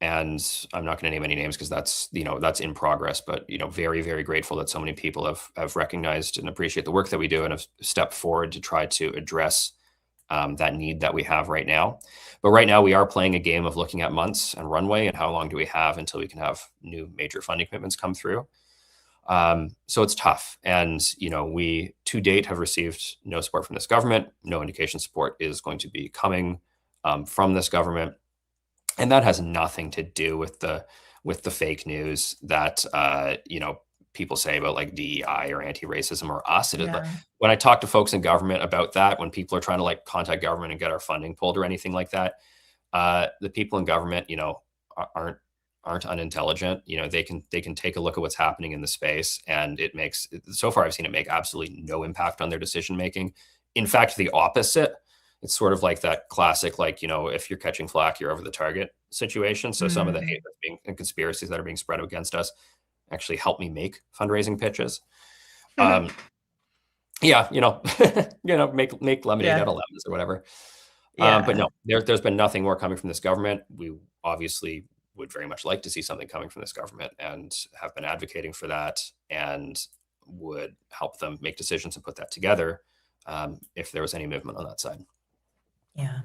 And I'm not going to name any names because that's in progress, but very, very grateful that so many people have recognized and appreciate the work that we do and have stepped forward to try to address that need that we have right now. But right now we are playing a game of looking at months and runway and how long do we have until we can have new major funding commitments come through. So it's tough. And, we to date have received no support from this government. No indication support is going to be coming from this government. And that has nothing to do with the fake news that, people say about like DEI or anti-racism or us. When I talk to folks in government about that, when people are trying to like contact government and get our funding pulled or anything like that, the people in government, aren't unintelligent. They can take a look at what's happening in the space, and so far I've seen it make absolutely no impact on their decision making. In fact, the opposite. It's sort of like that classic, like, if you're catching flack, you're over the target situation. So some of the hate and conspiracies that are being spread against us actually help me make fundraising pitches. Make lemonade out of lemons or whatever. But no, there's been nothing more coming from this government. We obviously would very much like to see something coming from this government and have been advocating for that, and would help them make decisions and put that together if there was any movement on that side. Yeah.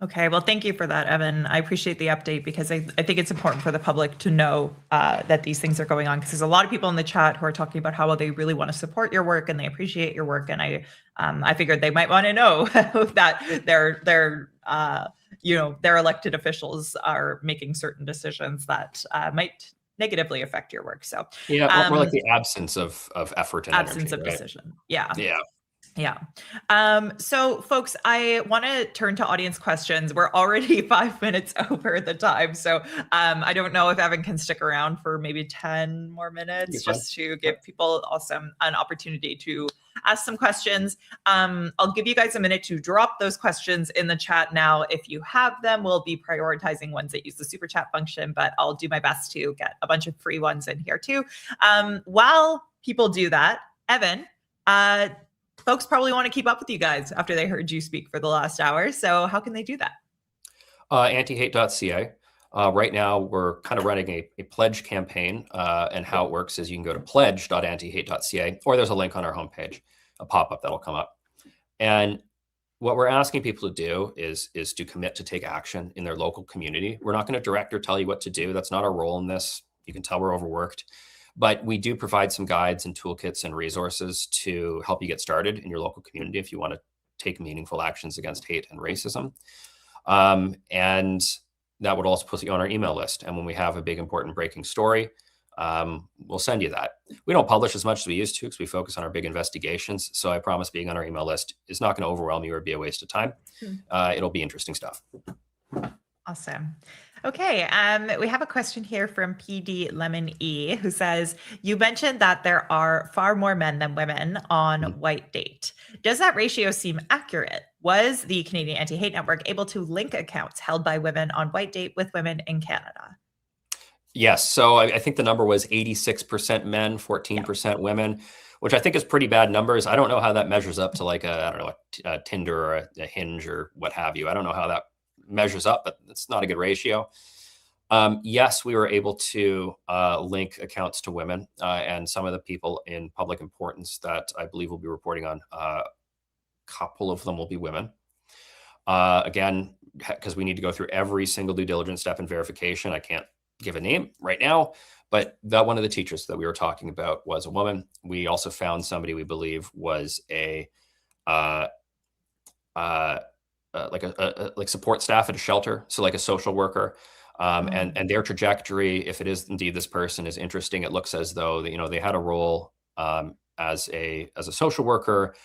Okay. Well, thank you for that, Evan. I appreciate the update, because I think it's important for the public to know that these things are going on, because there's a lot of people in the chat who are talking about how they really want to support your work and they appreciate your work. And I figured they might want to know that their elected officials are making certain decisions that might negatively affect your work. So we're like the absence of effort and absence energy, of right? decision. Yeah. Yeah. So folks, I want to turn to audience questions. We're already 5 minutes over the time. So I don't know if Evan can stick around for maybe 10 more minutes just to give people an opportunity to ask some questions. I'll give you guys a minute to drop those questions in the chat now. If you have them, we'll be prioritizing ones that use the super chat function, but I'll do my best to get a bunch of free ones in here too. While people do that, Evan, folks probably want to keep up with you guys after they heard you speak for the last hour. So how can they do that? Antihate.ca. Right now, we're kind of running a pledge campaign, and how it works is you can go to pledge.antihate.ca, or there's a link on our homepage, a pop-up that'll come up. And what we're asking people to do is to commit to take action in their local community. We're not going to direct or tell you what to do. That's not our role in this. You can tell we're overworked. But we do provide some guides and toolkits and resources to help you get started in your local community if you want to take meaningful actions against hate and racism. And that would also put you on our email list. And when we have a big, important breaking story, we'll send you that. We don't publish as much as we used to because we focus on our big investigations. So I promise being on our email list is not going to overwhelm you or be a waste of time. It'll be interesting stuff. Awesome. Okay. We have a question here from PD Lemon E, who says, you mentioned that there are far more men than women on White Date. Does that ratio seem accurate? Was the Canadian Anti-Hate Network able to link accounts held by women on White Date with women in Canada? Yes. So I think the number was 86% men, 14% women, which I think is pretty bad numbers. I don't know how that measures up to like I don't know, a Tinder or a Hinge or what have you. I don't know how that measures up, but it's not a good ratio. Yes, we were able to link accounts to women and some of the people in public importance that I believe will be reporting on. A couple of them will be women. Again, because we need to go through every single due diligence step and verification. I can't give a name right now, but that one of the teachers that we were talking about was a woman. We also found somebody we believe was a like support staff at a shelter, so like a social worker. And their trajectory, if it is indeed this person, is interesting. It looks as though they had a role as a social worker,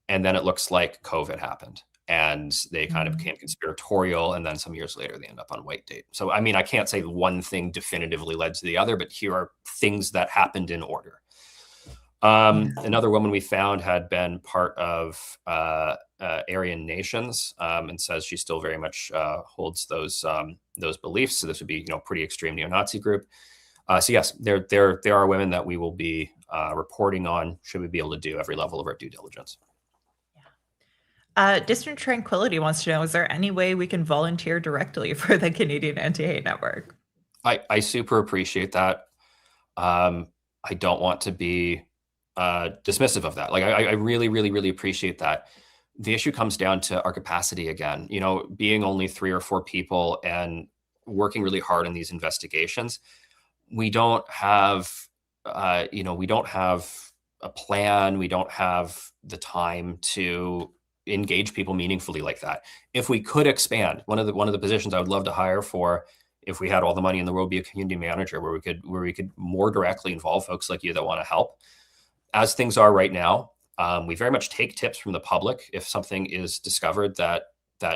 and then it looks like COVID happened, and they kind of became conspiratorial, and then some years later they end up on White Date. So I mean, I can't say one thing definitively led to the other, but here are things that happened in order. Another woman we found had been part of Aryan Nations, and says she still very much holds those beliefs. So this would be pretty extreme neo-Nazi group. So yes, there are women that we will be reporting on should we be able to do every level of our due diligence. Distant Tranquility wants to know, is there any way we can volunteer directly for the Canadian Anti-Hate Network? I super appreciate that. I don't want to be dismissive of that. Like I really, really, really appreciate that. The issue comes down to our capacity again, being only 3 or 4 people and working really hard on these investigations. We don't have, we don't have a plan. We don't have the time to engage people meaningfully like that. If we could expand, one of the positions I would love to hire for, if we had all the money in the world, be a community manager where we could more directly involve folks like you that want to help. As things are right now, we very much take tips from the public. If something is discovered that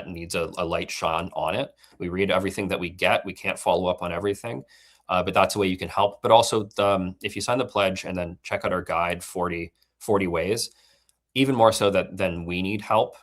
needs a light shone on it, we read everything that we get. We can't follow up on everything, but that's a way you can help. But also, if you sign the pledge and then check out our guide, 40 ways, even more so than we need help,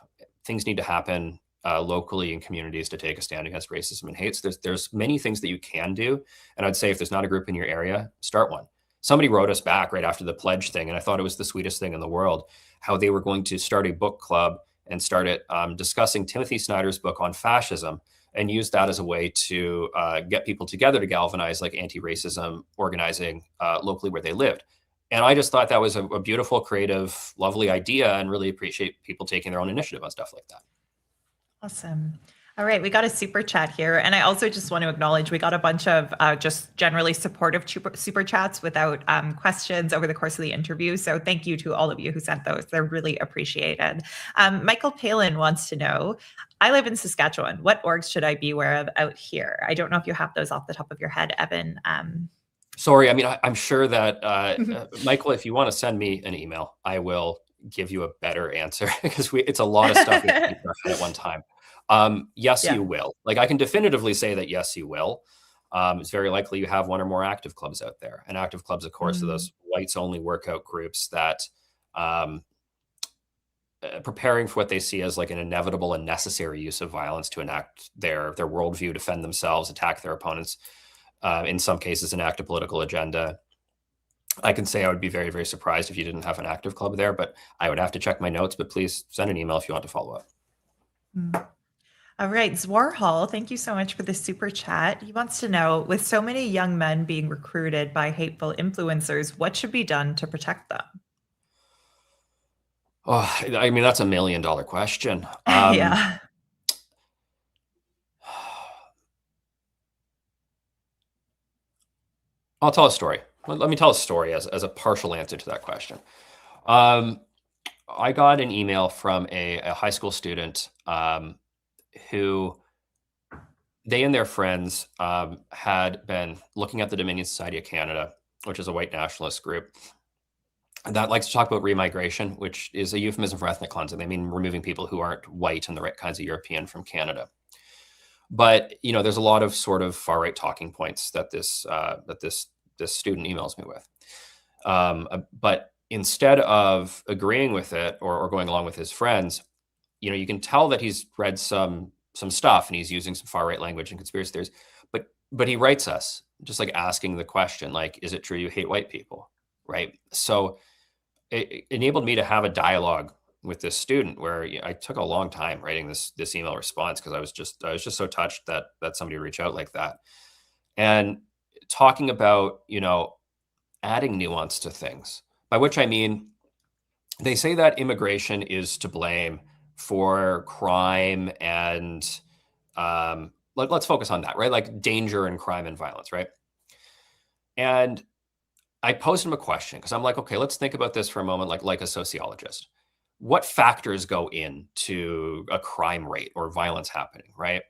things need to happen locally in communities to take a stand against racism and hate. So there's many things that you can do. And I'd say if there's not a group in your area, start one. Somebody wrote us back right after the pledge thing, and I thought it was the sweetest thing in the world, how they were going to start a book club and start it discussing Timothy Snyder's book on fascism and use that as a way to get people together to galvanize like anti-racism organizing locally where they lived. And I just thought that was a beautiful, creative, lovely idea, and really appreciate people taking their own initiative on stuff like that. Awesome. All right, we got a super chat here. And I also just want to acknowledge we got a bunch of just generally supportive super chats without questions over the course of the interview. So thank you to all of you who sent those. They're really appreciated. Michael Palin wants to know, I live in Saskatchewan. What orgs should I be aware of out here? I don't know if you have those off the top of your head, Evan. Sorry, I mean, I'm sure that, Michael, if you want to send me an email, I will give you a better answer because it's a lot of stuff we can keep at one time. Yes, you will. Like I can definitively say that yes, you will. It's very likely you have one or more active clubs out there. And active clubs, of course, are those whites-only workout groups that preparing for what they see as like an inevitable and necessary use of violence to enact their worldview, defend themselves, attack their opponents, in some cases enact a political agenda. I can say I would be very, very surprised if you didn't have an active club there, but I would have to check my notes, but please send an email if you want to follow up. All right, Zwar Hall, thank you so much for the super chat. He wants to know, with so many young men being recruited by hateful influencers, what should be done to protect them? Oh, I mean, that's $1 million question. Yeah. I'll tell a story. Let me tell a story as a partial answer to that question. I got an email from a high school student who they and their friends had been looking at the Dominion Society of Canada, which is a white nationalist group that likes to talk about remigration, which is a euphemism for ethnic cleansing. They mean removing people who aren't white and the right kinds of European from Canada. But there's a lot of sort of far right talking points that this student emails me with. But instead of agreeing with it or going along with his friends, you can tell that he's read some stuff and he's using some far right language and conspiracy theories. But but he writes us just like asking the question, like, is it true you hate white people? Right. So it enabled me to have a dialogue with this student where I took a long time writing this email response because I was just so touched that somebody would reach out like that, and talking about, adding nuance to things, by which I mean, they say that immigration is to blame for crime and let's focus on that, right? Like danger and crime and violence, right? And I posed him a question because I'm like, okay, let's think about this for a moment, like a sociologist. What factors go into a crime rate or violence happening, right?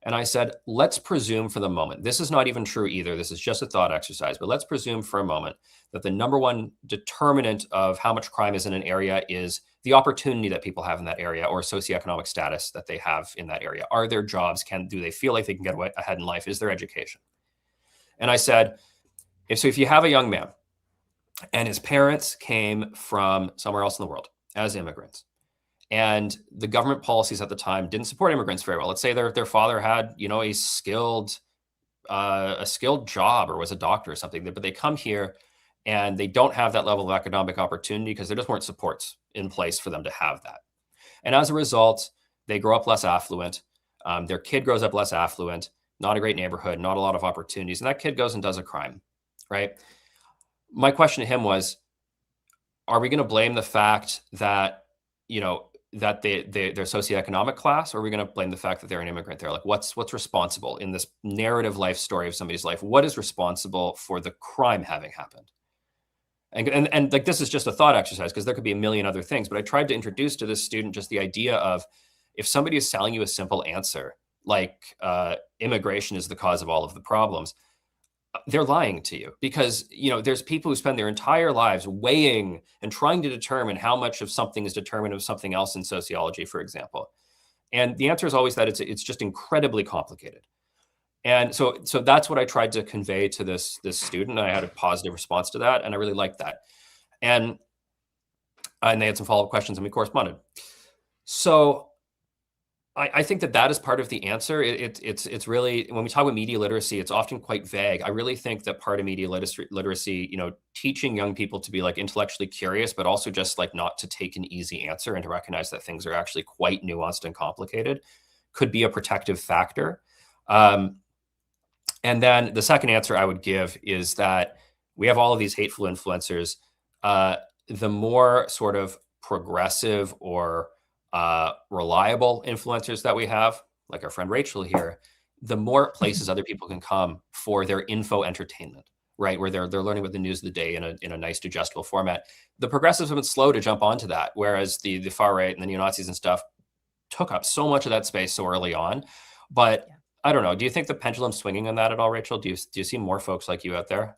And I said, let's presume for the moment, this is not even true either. This is just a thought exercise, but let's presume for a moment that the number one determinant of how much crime is in an area is the opportunity that people have in that area or socioeconomic status that they have in that area. Are their jobs? Do they feel like they can get ahead in life? Is their education? And I said, if you have a young man and his parents came from somewhere else in the world as immigrants, and the government policies at the time didn't support immigrants very well. Let's say their father had, a skilled job or was a doctor or something, but they come here and they don't have that level of economic opportunity because there just weren't supports in place for them to have that. And as a result, they grow up less affluent. Their kid grows up less affluent, not a great neighborhood, not a lot of opportunities. And that kid goes and does a crime, right? My question to him was, are we going to blame the fact that, that their socioeconomic class, or are we going to blame the fact that they're an immigrant there? Like what's responsible in this narrative life story of somebody's life? What is responsible for the crime having happened? And like, this is just a thought exercise because there could be a million other things, but I tried to introduce to this student just the idea of, if somebody is selling you a simple answer, like immigration is the cause of all of the problems, they're lying to you, because there's people who spend their entire lives weighing and trying to determine how much of something is determined of something else in sociology, for example. And the answer is always that it's just incredibly complicated. And so that's what I tried to convey to this student. I had a positive response to that, and I really liked that. And they had some follow-up questions, and we corresponded. So I think that is part of the answer. It's really, when we talk about media literacy, it's often quite vague. I really think that part of media literacy, teaching young people to be like intellectually curious, but also just like not to take an easy answer and to recognize that things are actually quite nuanced and complicated, could be a protective factor. And then the second answer I would give is that we have all of these hateful influencers. The more sort of progressive or reliable influencers that we have, like our friend Rachel here, the more places other people can come for their info entertainment, right? Where they're learning about the news of the day in a nice digestible format. The progressives have been slow to jump onto that, whereas the far right and the neo-Nazis and stuff took up so much of that space so early on. But I don't know. Do you think the pendulum's swinging on that at all, Rachel? Do you see more folks like you out there?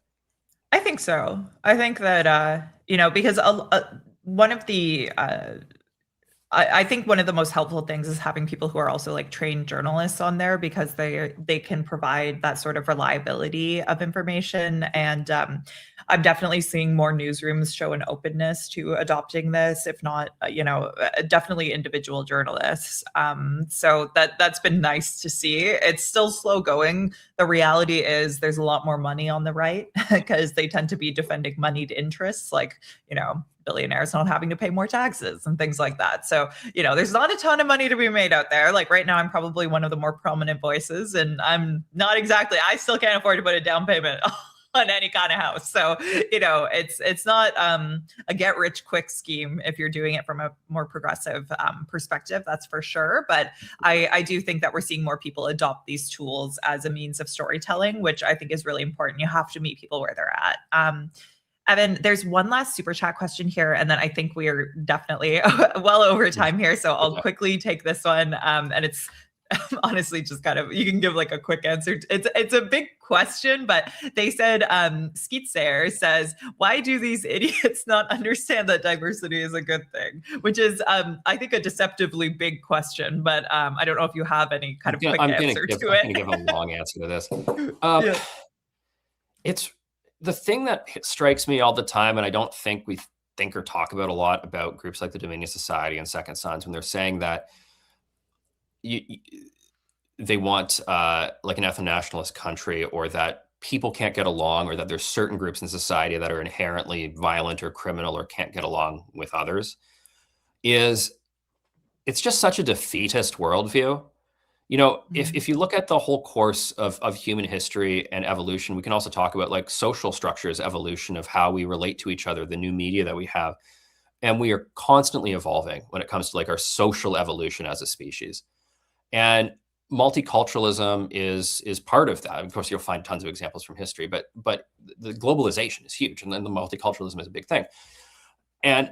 I think so. I think that, because one of the I think one of the most helpful things is having people who are also like trained journalists on there, because they can provide that sort of reliability of information. And I'm definitely seeing more newsrooms show an openness to adopting this, if not, definitely individual journalists. So that's been nice to see. It's still slow going. The reality is there's a lot more money on the right because they tend to be defending moneyed interests, like, billionaires not having to pay more taxes and things like that. So, there's not a ton of money to be made out there. Like right now, I'm probably one of the more prominent voices, and I'm not exactly, I still can't afford to put a down payment on any kind of house. So, it's not a get rich quick scheme if you're doing it from a more progressive perspective, that's for sure. But I do think that we're seeing more people adopt these tools as a means of storytelling, which I think is really important. You have to meet people where they're at. Evan, there's one last super chat question here, and then I think we are definitely well over time here. So I'll quickly take this one. And it's honestly just kind of, you can give like a quick answer. It's a big question, but they said, Skeetsayer says, why do these idiots not understand that diversity is a good thing? Which is, I think, a deceptively big question, but I don't know if you have any kind of quick answer to it. I'm going to give a long answer to this. It's the thing that strikes me all the time, and I don't think we think or talk about a lot about groups like the Dominion Society and Second Sons, when they're saying that they want like an ethno-nationalist country, or that people can't get along, or that there's certain groups in society that are inherently violent or criminal or can't get along with others, it's just such a defeatist worldview. You know, if you look at the whole course of human history and evolution, we can also talk about like social structures, evolution of how we relate to each other, the new media that we have. And we are constantly evolving when it comes to like our social evolution as a species. And multiculturalism is part of that. Of course, you'll find tons of examples from history, but the globalization is huge, and then the multiculturalism is a big thing. And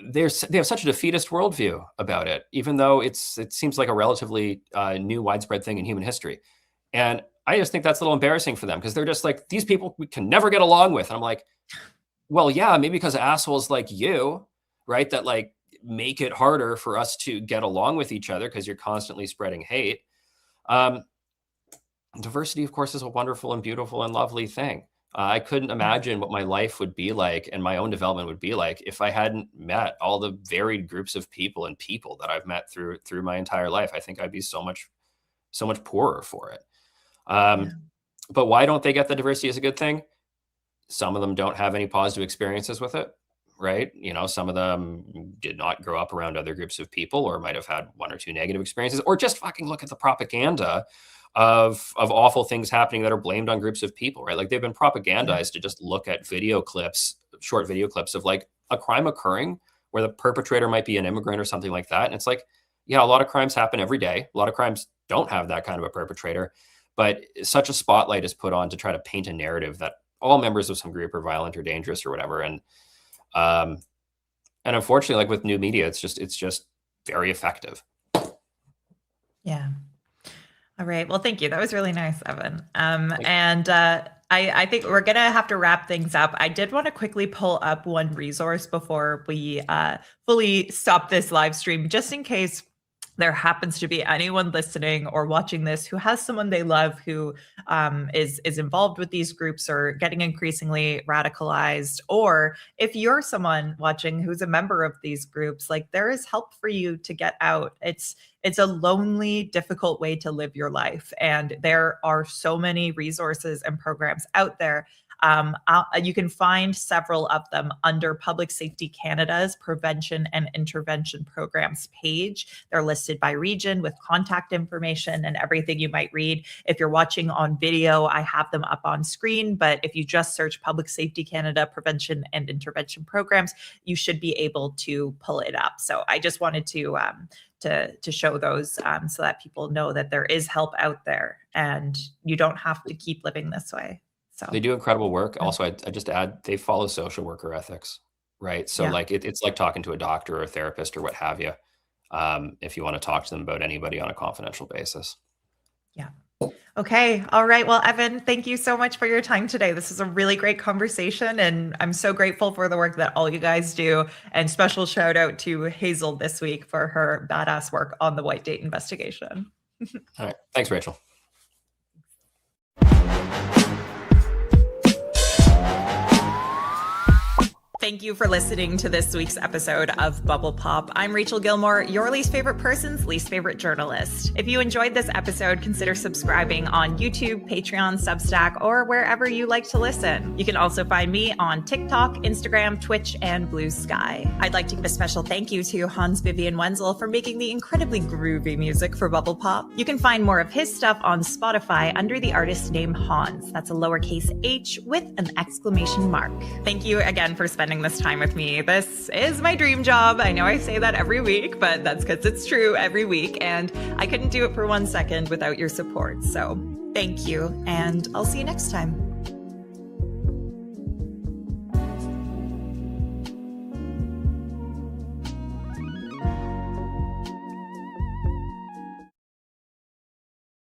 they have such a defeatist worldview about it, even though it seems like a relatively new, widespread thing in human history. And I just think that's a little embarrassing for them, because they're just like, these people we can never get along with. And I'm like, well, yeah, maybe because assholes like you, right, that like make it harder for us to get along with each other because you're constantly spreading hate. Diversity, of course, is a wonderful and beautiful and lovely thing. I couldn't imagine what my life would be like and my own development would be like if I hadn't met all the varied groups of people that I've met through my entire life. I think I'd be so much poorer for it. But why don't they get the diversity as a good thing? Some of them don't have any positive experiences with it, right? You know, some of them did not grow up around other groups of people, or might have had one or two negative experiences, or just fucking look at the propaganda of awful things happening that are blamed on groups of people, right? Like they've been propagandized to just look at short video clips of like a crime occurring where the perpetrator might be an immigrant or something like that. And it's like, yeah, a lot of crimes happen every day. A lot of crimes don't have that kind of a perpetrator, but such a spotlight is put on to try to paint a narrative that all members of some group are violent or dangerous or whatever. And unfortunately, like with new media, it's just very effective. Yeah. All right. Well, thank you. That was really nice, Evan. I think we're going to have to wrap things up. I did want to quickly pull up one resource before we fully stop this live stream, just in case there happens to be anyone listening or watching this who has someone they love who is involved with these groups or getting increasingly radicalized, or if you're someone watching who's a member of these groups, like there is help for you to get out. It's a lonely, difficult way to live your life, and there are so many resources and programs out there. You can find several of them under Public Safety Canada's Prevention and Intervention Programs page. They're listed by region with contact information and everything you might read. If you're watching on video, I have them up on screen, but if you just search Public Safety Canada Prevention and Intervention Programs, you should be able to pull it up. So I just wanted to show those so that people know that there is help out there and you don't have to keep living this way. So they do incredible work. Also, I just add, they follow social worker ethics, right? So like it's like talking to a doctor or a therapist or what have you, if you want to talk to them about anybody on a confidential basis. Yeah. Okay. All right. Well, Evan, thank you so much for your time today. This is a really great conversation, and I'm so grateful for the work that all you guys do. And special shout out to Hazel this week for her badass work on the White Date investigation. All right. Thanks, Rachel. Thank you for listening to this week's episode of Bubble Pop. I'm Rachel Gilmore, your least favorite person's least favorite journalist. If you enjoyed this episode, consider subscribing on YouTube, Patreon, Substack, or wherever you like to listen. You can also find me on TikTok, Instagram, Twitch, and Blue Sky. I'd like to give a special thank you to Hans Vivian Wenzel for making the incredibly groovy music for Bubble Pop. You can find more of his stuff on Spotify under the artist name Hans. That's a lowercase h with an exclamation mark. Thank you again for spending this time with me. This is my dream job. I know I say that every week, but that's because it's true every week, and I couldn't do it for 1 second without your support. So thank you, and I'll see you next time.